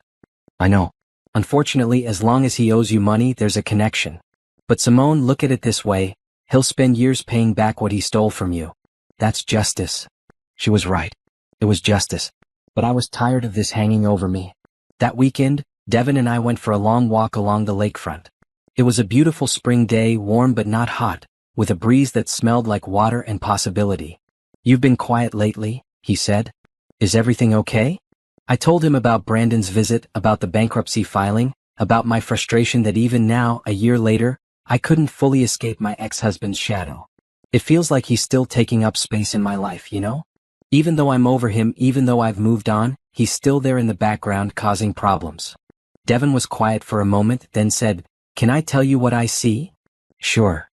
I know. Unfortunately, as long as he owes you money, there's a connection. But Simone, look at it this way. He'll spend years paying back what he stole from you. That's justice. She was right. It was justice. But I was tired of this hanging over me. That weekend, Devin and I went for a long walk along the lakefront. It was a beautiful spring day, warm but not hot, with a breeze that smelled like water and possibility. You've been quiet lately, he said. Is everything okay? I told him about Brandon's visit, about the bankruptcy filing, about my frustration that even now, a year later, I couldn't fully escape my ex-husband's shadow. It feels like he's still taking up space in my life, you know? Even though I'm over him, even though I've moved on, he's still there in the background causing problems. Devin was quiet for a moment, then said, "Can I tell you what I see?" Sure.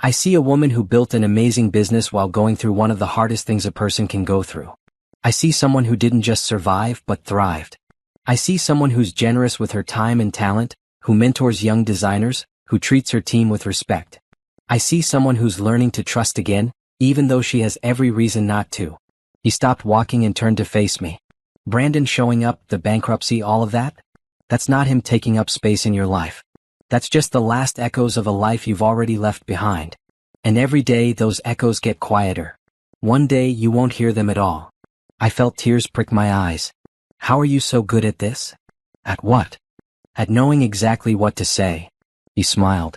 I see a woman who built an amazing business while going through one of the hardest things a person can go through. I see someone who didn't just survive, but thrived. I see someone who's generous with her time and talent, who mentors young designers, who treats her team with respect. I see someone who's learning to trust again, even though she has every reason not to. He stopped walking and turned to face me. Brandon showing up, the bankruptcy, all of that? That's not him taking up space in your life. That's just the last echoes of a life you've already left behind. And every day those echoes get quieter. One day you won't hear them at all. I felt tears prick my eyes. How are you so good at this? At what? At knowing exactly what to say. He smiled.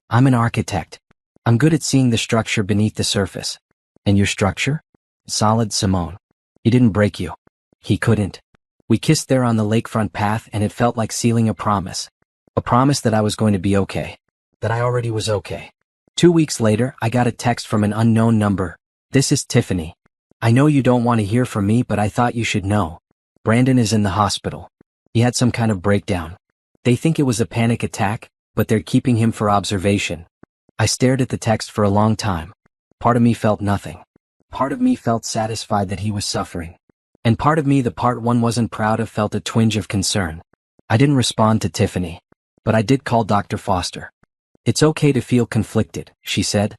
I'm an architect. I'm good at seeing the structure beneath the surface. And your structure? Solid, Simone. He didn't break you. He couldn't. We kissed there on the lakefront path and it felt like sealing a promise. A promise that I was going to be okay. That I already was okay. 2 weeks later, I got a text from an unknown number. This is Tiffany. I know you don't want to hear from me, but I thought you should know. Brandon is in the hospital. He had some kind of breakdown. They think it was a panic attack, but they're keeping him for observation. I stared at the text for a long time. Part of me felt nothing. Part of me felt satisfied that he was suffering. And part of me, the part one wasn't proud of, felt a twinge of concern. I didn't respond to Tiffany. But I did call Dr. Foster. It's okay to feel conflicted, she said.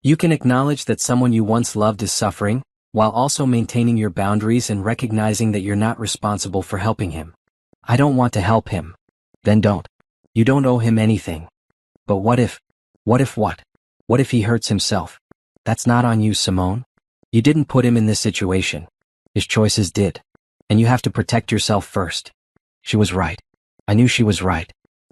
You can acknowledge that someone you once loved is suffering, while also maintaining your boundaries and recognizing that you're not responsible for helping him. I don't want to help him. Then don't. You don't owe him anything. But what if? What if what? What if he hurts himself? That's not on you, Simone. You didn't put him in this situation. His choices did. And you have to protect yourself first. She was right. I knew she was right.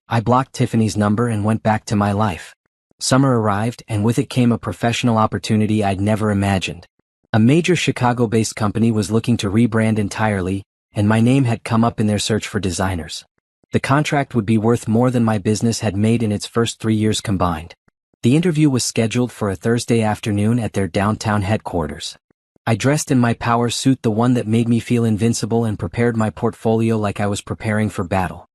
I blocked Tiffany's number and went back to my life. Summer arrived, and with it came a professional opportunity I'd never imagined. A major Chicago-based company was looking to rebrand entirely, and my name had come up in their search for designers. The contract would be worth more than my business had made in its first 3 years combined. The interview was scheduled for a Thursday afternoon at their downtown headquarters. I dressed in my power suit, the one that made me feel invincible, and prepared my portfolio like I was preparing for battle.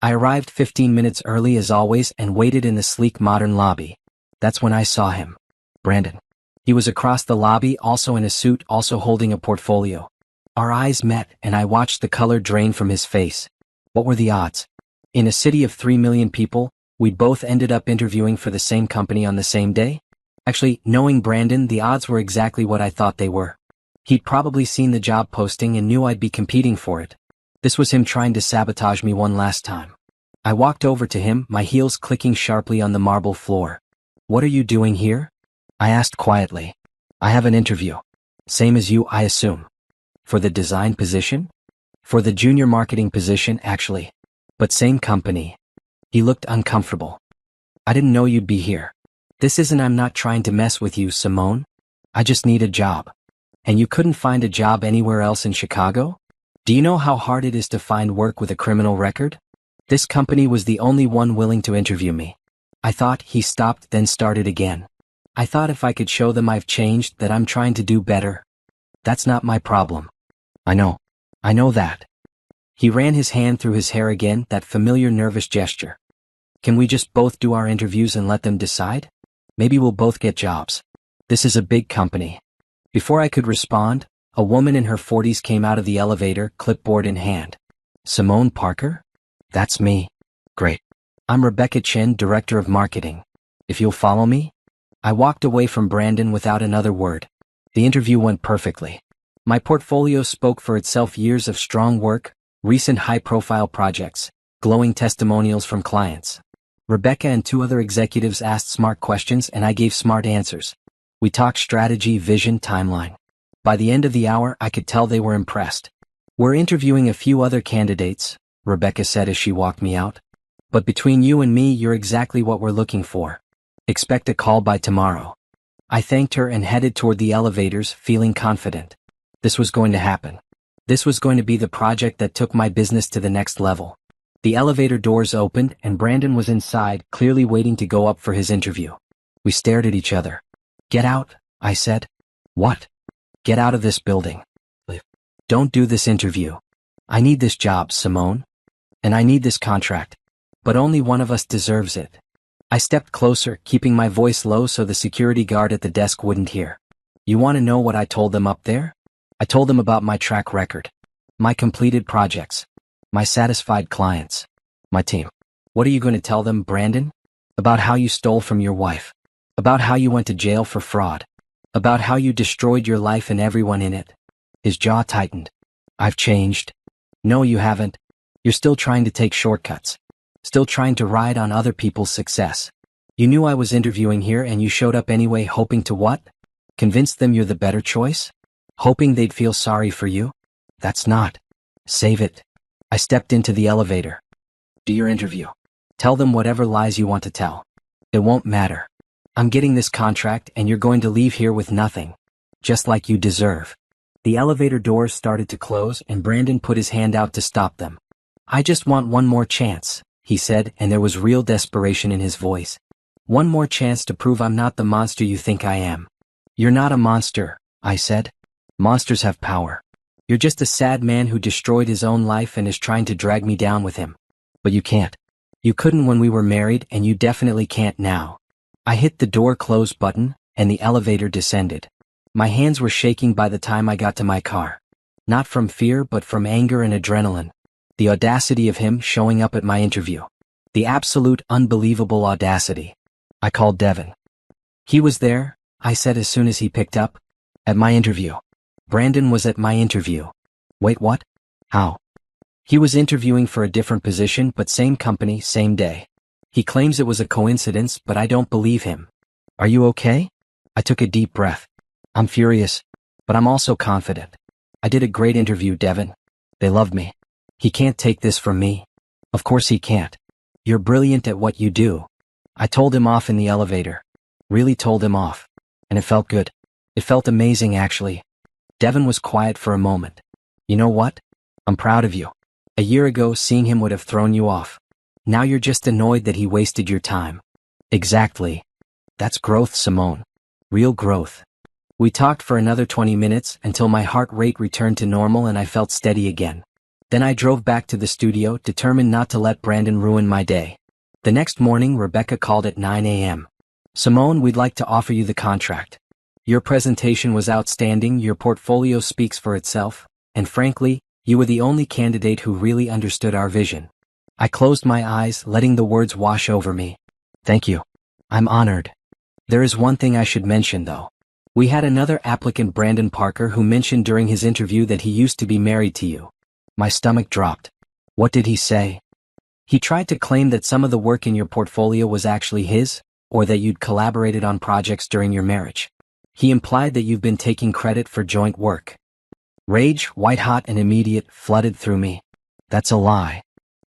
I arrived 15 minutes early as always and waited in the sleek modern lobby. That's when I saw him. Brandon. He was across the lobby, also in a suit, also holding a portfolio. Our eyes met, and I watched the color drain from his face. What were the odds? In a city of 3 million people, we'd both ended up interviewing for the same company on the same day? Actually, knowing Brandon, the odds were exactly what I thought they were. He'd probably seen the job posting and knew I'd be competing for it. This was him trying to sabotage me one last time. I walked over to him, my heels clicking sharply on the marble floor. What are you doing here? I asked quietly. I have an interview. Same as you, I assume. For the design position? For the junior marketing position, actually. But same company. He looked uncomfortable. I didn't know you'd be here. This isn't, I'm not trying to mess with you, Simone. I just need a job. And you couldn't find a job anywhere else in Chicago? Do you know how hard it is to find work with a criminal record? This company was the only one willing to interview me. I thought. He stopped, then started again. I thought if I could show them I've changed, that I'm trying to do better. That's not my problem. I know. I know that. He ran his hand through his hair again, that familiar nervous gesture. Can we just both do our interviews and let them decide? Maybe we'll both get jobs. This is a big company. Before I could respond, a woman in her 40s came out of the elevator, clipboard in hand. Simone Parker? That's me. Great. I'm Rebecca Chin, Director of Marketing. If you'll follow me? I walked away from Brandon without another word. The interview went perfectly. My portfolio spoke for itself: years of strong work, recent high-profile projects, glowing testimonials from clients. Rebecca and two other executives asked smart questions and I gave smart answers. We talked strategy, vision, timeline. By the end of the hour, I could tell they were impressed. We're interviewing a few other candidates, Rebecca said as she walked me out. But between you and me, you're exactly what we're looking for. Expect a call by tomorrow. I thanked her and headed toward the elevators, feeling confident. This was going to happen. This was going to be the project that took my business to the next level. The elevator doors opened and Brandon was inside, clearly waiting to go up for his interview. We stared at each other. Get out, I said. What? Get out of this building. Don't do this interview. I need this job, Simone. And I need this contract. But only one of us deserves it. I stepped closer, keeping my voice low so the security guard at the desk wouldn't hear. You want to know what I told them up there? I told them about my track record, my completed projects, my satisfied clients, my team. What are you going to tell them, Brandon? About how you stole from your wife, about how you went to jail for fraud, about how you destroyed your life and everyone in it. His jaw tightened. I've changed. No, you haven't. You're still trying to take shortcuts. Still trying to ride on other people's success. You knew I was interviewing here and you showed up anyway, hoping to what? Convince them you're the better choice? Hoping they'd feel sorry for you? That's not. Save it. I stepped into the elevator. Do your interview. Tell them whatever lies you want to tell. It won't matter. I'm getting this contract and you're going to leave here with nothing. Just like you deserve. The elevator doors started to close and Brandon put his hand out to stop them. I just want one more chance, he said, and there was real desperation in his voice. One more chance to prove I'm not the monster you think I am. You're not a monster, I said. Monsters have power. You're just a sad man who destroyed his own life and is trying to drag me down with him. But you can't. You couldn't when we were married and you definitely can't now. I hit the door close button and the elevator descended. My hands were shaking by the time I got to my car. Not from fear but from anger and adrenaline. The audacity of him showing up at my interview. The absolute unbelievable audacity. I called Devin. He was there, I said as soon as he picked up. At my interview. Brandon was at my interview. Wait, what? How? He was interviewing for a different position but same company, same day. He claims it was a coincidence but I don't believe him. Are you okay? I took a deep breath. I'm furious, but I'm also confident. I did a great interview, Devin. They loved me. He can't take this from me. Of course he can't. You're brilliant at what you do. I told him off in the elevator. Really told him off. And it felt good. It felt amazing, actually. Devin was quiet for a moment. You know what? I'm proud of you. A year ago, seeing him would have thrown you off. Now you're just annoyed that he wasted your time. Exactly. That's growth, Simone. Real growth. We talked for another 20 minutes until my heart rate returned to normal and I felt steady again. Then I drove back to the studio, determined not to let Brandon ruin my day. The next morning, Rebecca called at 9 a.m. Simone, we'd like to offer you the contract. Your presentation was outstanding, your portfolio speaks for itself, and frankly, you were the only candidate who really understood our vision. I closed my eyes, letting the words wash over me. Thank you. I'm honored. There is one thing I should mention though. We had another applicant, Brandon Parker, who mentioned during his interview that he used to be married to you. My stomach dropped. What did he say? He tried to claim that some of the work in your portfolio was actually his, or that you'd collaborated on projects during your marriage. He implied that you've been taking credit for joint work. Rage, white hot and immediate, flooded through me. That's a lie.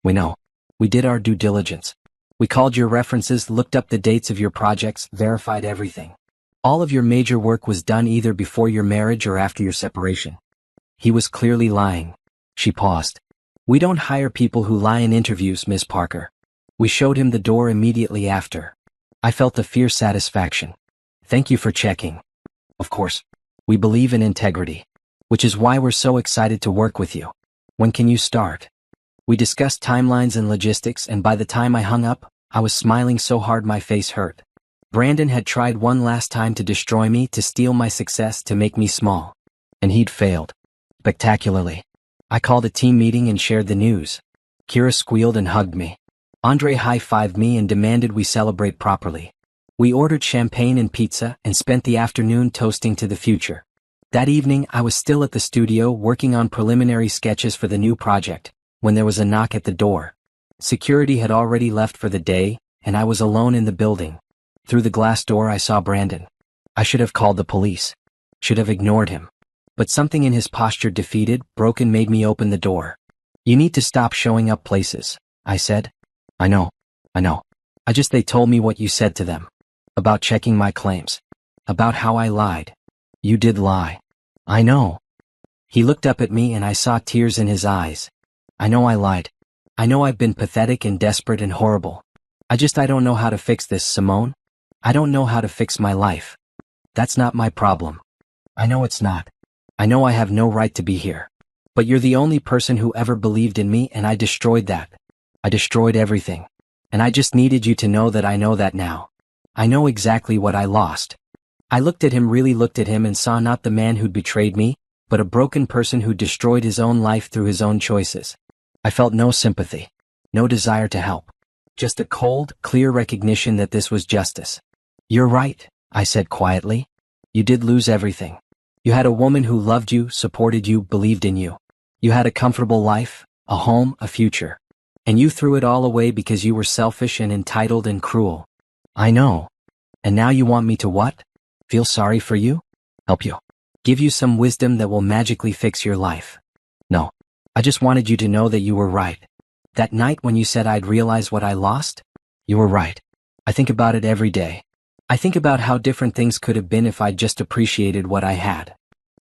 We know. We did our due diligence. We called your references, looked up the dates of your projects, verified everything. All of your major work was done either before your marriage or after your separation. He was clearly lying. She paused. We don't hire people who lie in interviews, Miss Parker. We showed him the door immediately after. I felt a fierce satisfaction. Thank you for checking. Of course. We believe in integrity. Which is why we're so excited to work with you. When can you start? We discussed timelines and logistics, and by the time I hung up, I was smiling so hard my face hurt. Brandon had tried one last time to destroy me, to steal my success, to make me small. And he'd failed. Spectacularly. I called a team meeting and shared the news. Kira squealed and hugged me. Andre high-fived me and demanded we celebrate properly. We ordered champagne and pizza and spent the afternoon toasting to the future. That evening, I was still at the studio working on preliminary sketches for the new project, when there was a knock at the door. Security had already left for the day, and I was alone in the building. Through the glass door I saw Brandon. I should have called the police. Should have ignored him. But something in his posture, defeated, broken, made me open the door. "You need to stop showing up places," I said. I know. They told me what you said to them. About checking my claims. About how I lied. You did lie. I know." He looked up at me and I saw tears in his eyes. "I know I lied. I know I've been pathetic and desperate and horrible. I don't know how to fix this, Simone. I don't know how to fix my life. That's not my problem. I know it's not. I know I have no right to be here. But you're the only person who ever believed in me, and I destroyed that. I destroyed everything. And I just needed you to know that I know that now. I know exactly what I lost." I looked at him, really looked at him, and saw not the man who'd betrayed me, but a broken person who destroyed his own life through his own choices. I felt no sympathy, no desire to help. Just a cold, clear recognition that this was justice. "You're right," I said quietly. "You did lose everything. You had a woman who loved you, supported you, believed in you. You had a comfortable life, a home, a future. And you threw it all away because you were selfish and entitled and cruel. I know. And now you want me to what? Feel sorry for you? Help you? Give you some wisdom that will magically fix your life? No. I just wanted you to know that you were right. That night when you said I'd realize what I lost? You were right. I think about it every day. I think about how different things could have been if I'd just appreciated what I had.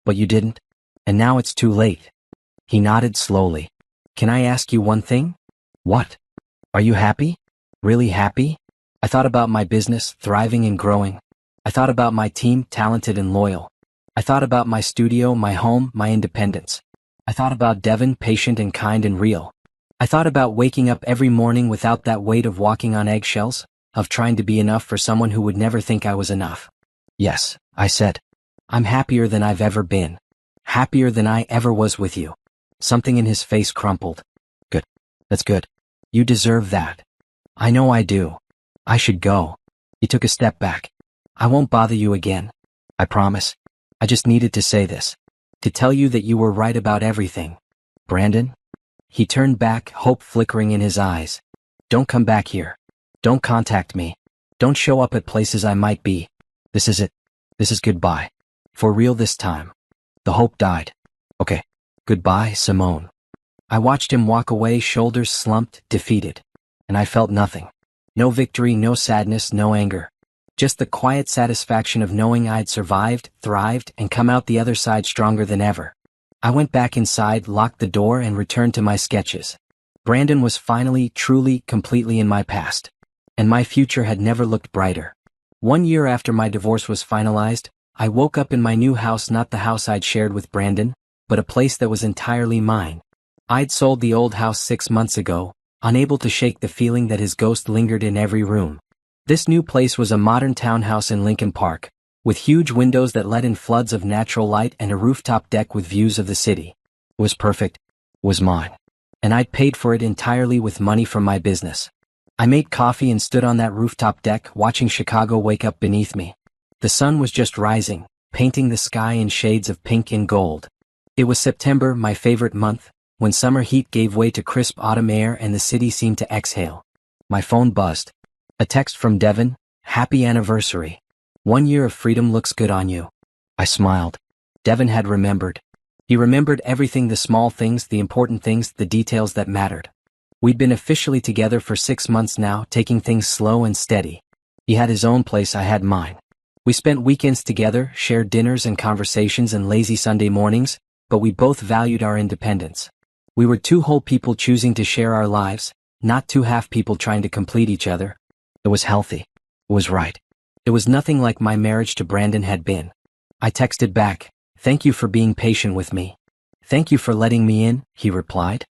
But you didn't. And now it's too late." He nodded slowly. "Can I ask you one thing?" "What? Are you happy? Really happy?" I thought about my business, thriving and growing. I thought about my team, talented and loyal. I thought about my studio, my home, my independence. I thought about Devin, patient and kind and real. I thought about waking up every morning without that weight of walking on eggshells, of trying to be enough for someone who would never think I was enough. "Yes," I said. "I'm happier than I've ever been. Happier than I ever was with you." Something in his face crumpled. "Good. That's good. You deserve that." "I know I do. I should go." He took a step back. "I won't bother you again. I promise. I just needed to say this. To tell you that you were right about everything. Brandon?" He turned back, hope flickering in his eyes. "Don't come back here. Don't contact me. Don't show up at places I might be. This is it. This is goodbye. For real this time." The hope died. "Okay. Goodbye, Simone." I watched him walk away, shoulders slumped, defeated. And I felt nothing. No victory, no sadness, no anger. Just the quiet satisfaction of knowing I'd survived, thrived, and come out the other side stronger than ever. I went back inside, locked the door, and returned to my sketches. Brandon was finally, truly, completely in my past. And my future had never looked brighter. 1 year after my divorce was finalized, I woke up in my new house, not the house I'd shared with Brandon, but a place that was entirely mine. I'd sold the old house 6 months ago, unable to shake the feeling that his ghost lingered in every room. This new place was a modern townhouse in Lincoln Park, with huge windows that let in floods of natural light and a rooftop deck with views of the city. It was perfect. It was mine. And I'd paid for it entirely with money from my business. I made coffee and stood on that rooftop deck, watching Chicago wake up beneath me. The sun was just rising, painting the sky in shades of pink and gold. It was September, my favorite month, when summer heat gave way to crisp autumn air and the city seemed to exhale. My phone buzzed. A text from Devin. "Happy anniversary. 1 year of freedom looks good on you." I smiled. Devin had remembered. He remembered everything, the small things, the important things, the details that mattered. We'd been officially together for 6 months now, taking things slow and steady. He had his own place, I had mine. We spent weekends together, shared dinners and conversations and lazy Sunday mornings, but we both valued our independence. We were two whole people choosing to share our lives, not two half people trying to complete each other. It was healthy. It was right. It was nothing like my marriage to Brandon had been. I texted back, "Thank you for being patient with me." "Thank you for letting me in," he replied.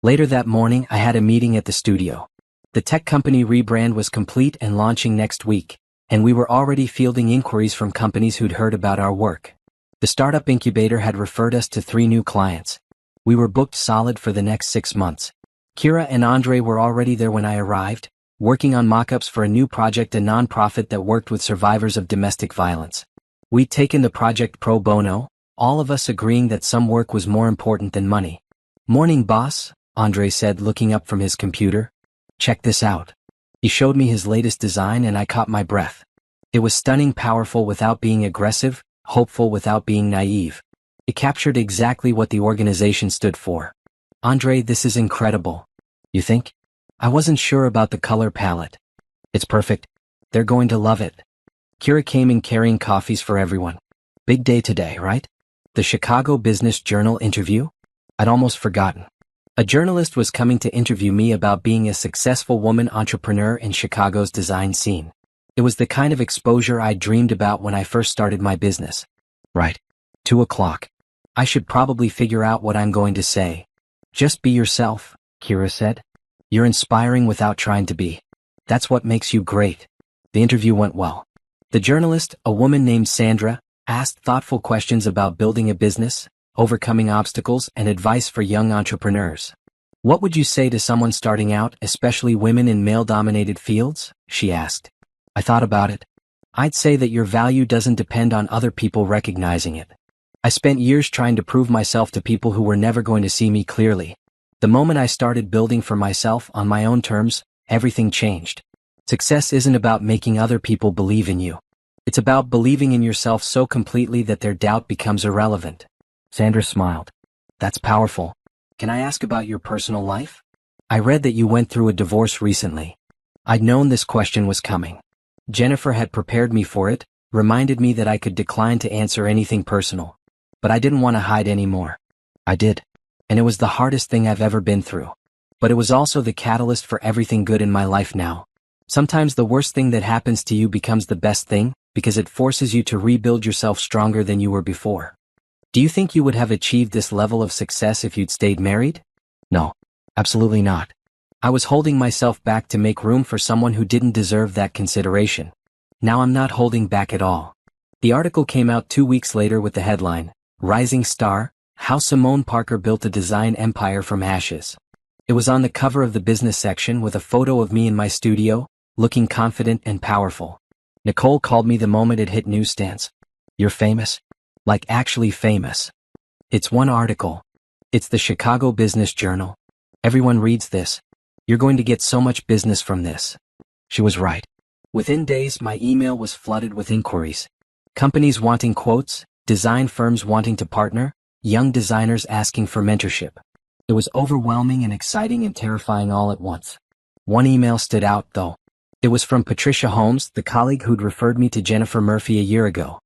Later that morning, I had a meeting at the studio. The tech company rebrand was complete and launching next week, and we were already fielding inquiries from companies who'd heard about our work. The startup incubator had referred us to 3 new clients. We were booked solid for the next 6 months. Kira and Andre were already there when I arrived, working on mock-ups for a new project, a non-profit that worked with survivors of domestic violence. We'd taken the project pro bono, all of us agreeing that some work was more important than money. "Morning, boss," Andre said, looking up from his computer. "Check this out." He showed me his latest design and I caught my breath. It was stunning, powerful without being aggressive, hopeful without being naive. It captured exactly what the organization stood for. "Andre, this is incredible." "You think?" "I wasn't sure about the color palette." "It's perfect. They're going to love it." Kira came in carrying coffees for everyone. "Big day today, right? The Chicago Business Journal interview?" I'd almost forgotten. A journalist was coming to interview me about being a successful woman entrepreneur in Chicago's design scene. It was the kind of exposure I dreamed about when I first started my business. Right. 2 o'clock. I should probably figure out what I'm going to say. "Just be yourself," Kira said. "You're inspiring without trying to be. That's what makes you great." The interview went well. The journalist, a woman named Sandra, asked thoughtful questions about building a business, overcoming obstacles, and advice for young entrepreneurs. "What would you say to someone starting out, especially women in male-dominated fields?" she asked. I thought about it. "I'd say that your value doesn't depend on other people recognizing it." I spent years trying to prove myself to people who were never going to see me clearly. The moment I started building for myself on my own terms, everything changed. Success isn't about making other people believe in you. It's about believing in yourself so completely that their doubt becomes irrelevant. Sandra smiled. "That's powerful. Can I ask about your personal life? I read that you went through a divorce recently." I'd known this question was coming. Jennifer had prepared me for it, reminded me that I could decline to answer anything personal. But I didn't want to hide anymore. I did. And it was the hardest thing I've ever been through. But it was also the catalyst for everything good in my life now. Sometimes the worst thing that happens to you becomes the best thing, because it forces you to rebuild yourself stronger than you were before. "Do you think you would have achieved this level of success if you'd stayed married?" "No, absolutely not. I was holding myself back to make room for someone who didn't deserve that consideration. Now I'm not holding back at all." The article came out 2 weeks later with the headline, "Rising Star: How Simone Parker Built a Design Empire from Ashes." It was on the cover of the business section with a photo of me in my studio, looking confident and powerful. Nicole called me the moment it hit newsstands. "You're famous? Like actually famous." "It's one article. It's the Chicago Business Journal. Everyone reads this. You're going to get so much business from this." She was right. Within days, my email was flooded with inquiries. Companies wanting quotes, design firms wanting to partner, young designers asking for mentorship. It was overwhelming and exciting and terrifying all at once. One email stood out, though. It was from Patricia Holmes, the colleague who'd referred me to Jennifer Murphy a year ago.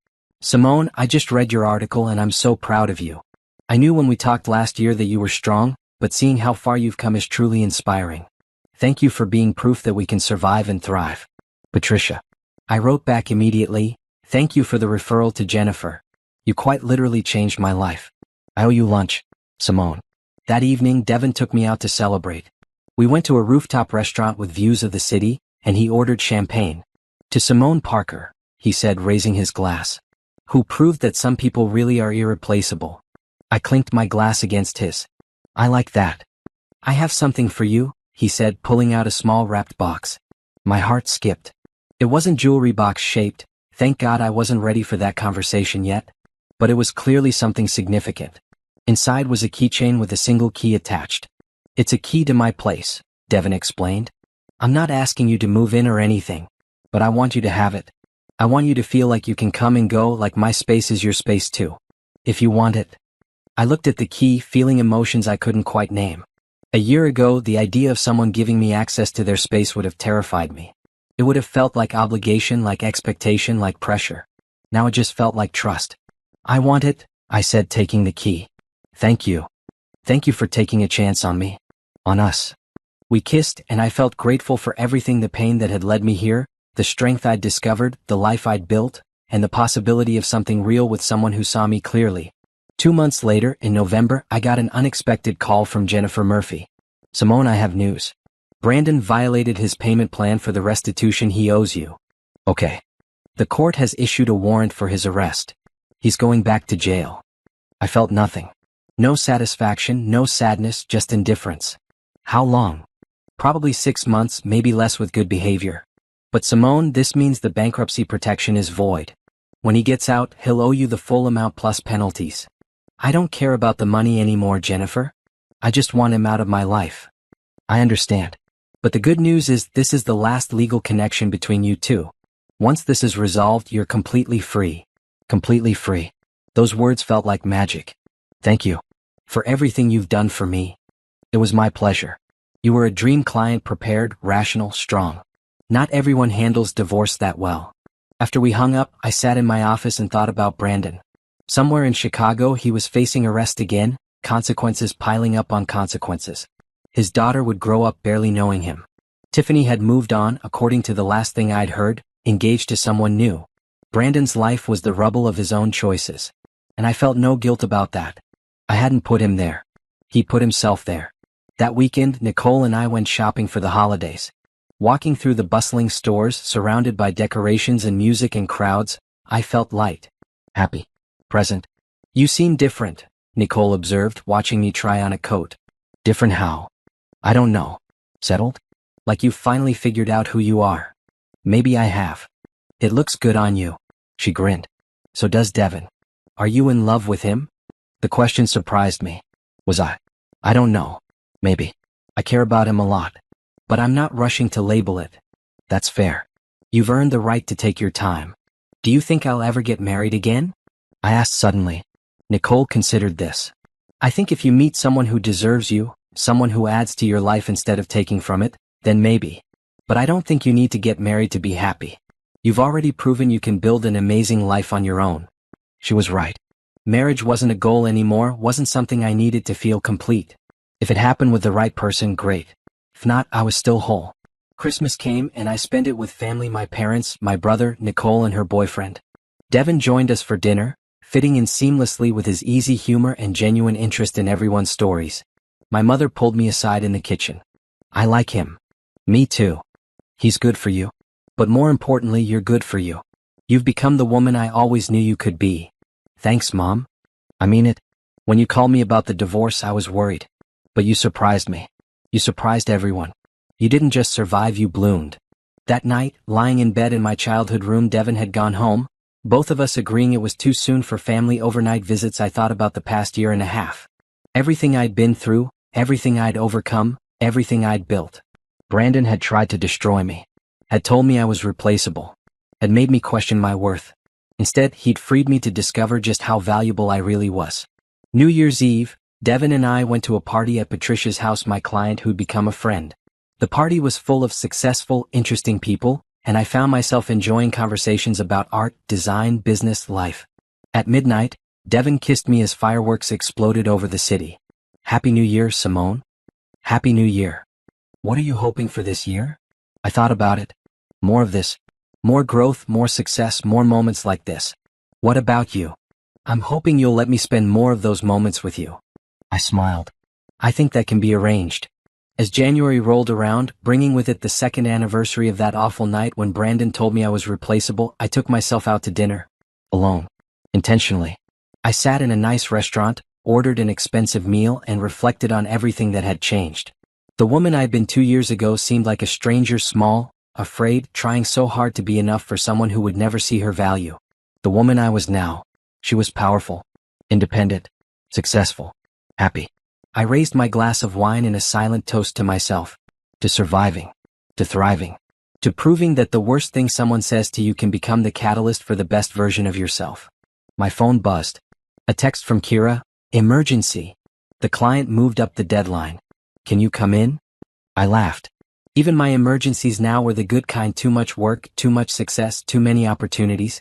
"Simone, I just read your article and I'm so proud of you. I knew when we talked last year that you were strong, but seeing how far you've come is truly inspiring. Thank you for being proof that we can survive and thrive." Patricia. I wrote back immediately, "Thank you for the referral to Jennifer. You quite literally changed my life. I owe you lunch, Simone." That evening, Devin took me out to celebrate. We went to a rooftop restaurant with views of the city, and he ordered champagne. "To Simone Parker," he said, raising his glass, "who proved that some people really are irreplaceable." I clinked my glass against his. "I like that." "I have something for you," he said, pulling out a small wrapped box. My heart skipped. It wasn't jewelry box shaped. Thank God I wasn't ready for that conversation yet. But it was clearly something significant. Inside was a keychain with a single key attached. "It's a key to my place," Devin explained. "I'm not asking you to move in or anything, but I want you to have it. I want you to feel like you can come and go, like my space is your space too. If you want it." I looked at the key, feeling emotions I couldn't quite name. A year ago, the idea of someone giving me access to their space would have terrified me. It would have felt like obligation, like expectation, like pressure. Now it just felt like trust. "I want it," I said, taking the key. "Thank you. Thank you for taking a chance on me. On us." We kissed, and I felt grateful for everything, the pain that had led me here, the strength I'd discovered, the life I'd built, and the possibility of something real with someone who saw me clearly. 2 months later, in November, I got an unexpected call from Jennifer Murphy. Simone, I have news. Brandon violated his payment plan for the restitution he owes you. Okay. The court has issued a warrant for his arrest. He's going back to jail. I felt nothing. No satisfaction, no sadness, just indifference. How long? Probably 6 months, maybe less with good behavior. But Simone, this means the bankruptcy protection is void. When he gets out, he'll owe you the full amount plus penalties. I don't care about the money anymore, Jennifer. I just want him out of my life. I understand. But the good news is this is the last legal connection between you two. Once this is resolved, you're completely free. Completely free. Those words felt like magic. Thank you. For everything you've done for me. It was my pleasure. You were a dream client, prepared, rational, strong. Not everyone handles divorce that well. After we hung up, I sat in my office and thought about Brandon. Somewhere in Chicago, he was facing arrest again, consequences piling up on consequences. His daughter would grow up barely knowing him. Tiffany had moved on, according to the last thing I'd heard, engaged to someone new. Brandon's life was the rubble of his own choices. And I felt no guilt about that. I hadn't put him there. He put himself there. That weekend, Nicole and I went shopping for the holidays. Walking through the bustling stores, surrounded by decorations and music and crowds, I felt light. Happy. Present. You seem different, Nicole observed, watching me try on a coat. Different how? I don't know. Settled? Like you've finally figured out who you are. Maybe I have. It looks good on you. She grinned. So does Devin. Are you in love with him? The question surprised me. Was I? I don't know. Maybe. I care about him a lot. But I'm not rushing to label it. That's fair. You've earned the right to take your time. Do you think I'll ever get married again? I asked suddenly. Nicole considered this. I think if you meet someone who deserves you, someone who adds to your life instead of taking from it, then maybe. But I don't think you need to get married to be happy. You've already proven you can build an amazing life on your own. She was right. Marriage wasn't a goal anymore, wasn't something I needed to feel complete. If it happened with the right person, great. If not, I was still whole. Christmas came and I spent it with family, my parents, my brother, Nicole and her boyfriend. Devin joined us for dinner, fitting in seamlessly with his easy humor and genuine interest in everyone's stories. My mother pulled me aside in the kitchen. I like him. Me too. He's good for you. But more importantly, you're good for you. You've become the woman I always knew you could be. Thanks, Mom. I mean it. When you called me about the divorce, I was worried. But you surprised me. You surprised everyone. You didn't just survive, you bloomed. That night, lying in bed in my childhood room, Devin had gone home, both of us agreeing it was too soon for family overnight visits. I thought about the past year and a half. Everything I'd been through, everything I'd overcome, everything I'd built. Brandon had tried to destroy me. Had told me I was replaceable. Had made me question my worth. Instead, he'd freed me to discover just how valuable I really was. New Year's Eve, Devin and I went to a party at Patricia's house, my client who'd become a friend. The party was full of successful, interesting people, and I found myself enjoying conversations about art, design, business, life. At midnight, Devin kissed me as fireworks exploded over the city. Happy New Year, Simone. Happy New Year. What are you hoping for this year? I thought about it. More of this. More growth, more success, more moments like this. What about you? I'm hoping you'll let me spend more of those moments with you. I smiled. I think that can be arranged. As January rolled around, bringing with it the second anniversary of that awful night when Brandon told me I was replaceable, I took myself out to dinner. Alone. Intentionally. I sat in a nice restaurant, ordered an expensive meal, and reflected on everything that had changed. The woman I'd been 2 years ago seemed like a stranger, small, afraid, trying so hard to be enough for someone who would never see her value. The woman I was now. She was powerful, independent, successful, happy. I raised my glass of wine in a silent toast to myself, to surviving, to thriving, to proving that the worst thing someone says to you can become the catalyst for the best version of yourself. My phone buzzed. A text from Kira, emergency. The client moved up the deadline. Can you come in? I laughed. Even my emergencies now were the good kind, too much work, too much success, too many opportunities.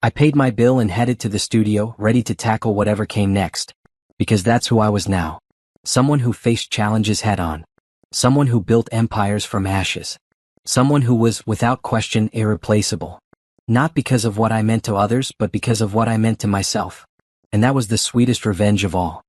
I paid my bill and headed to the studio, ready to tackle whatever came next. Because that's who I was now. Someone who faced challenges head-on. Someone who built empires from ashes. Someone who was, without question, irreplaceable. Not because of what I meant to others, but because of what I meant to myself. And that was the sweetest revenge of all.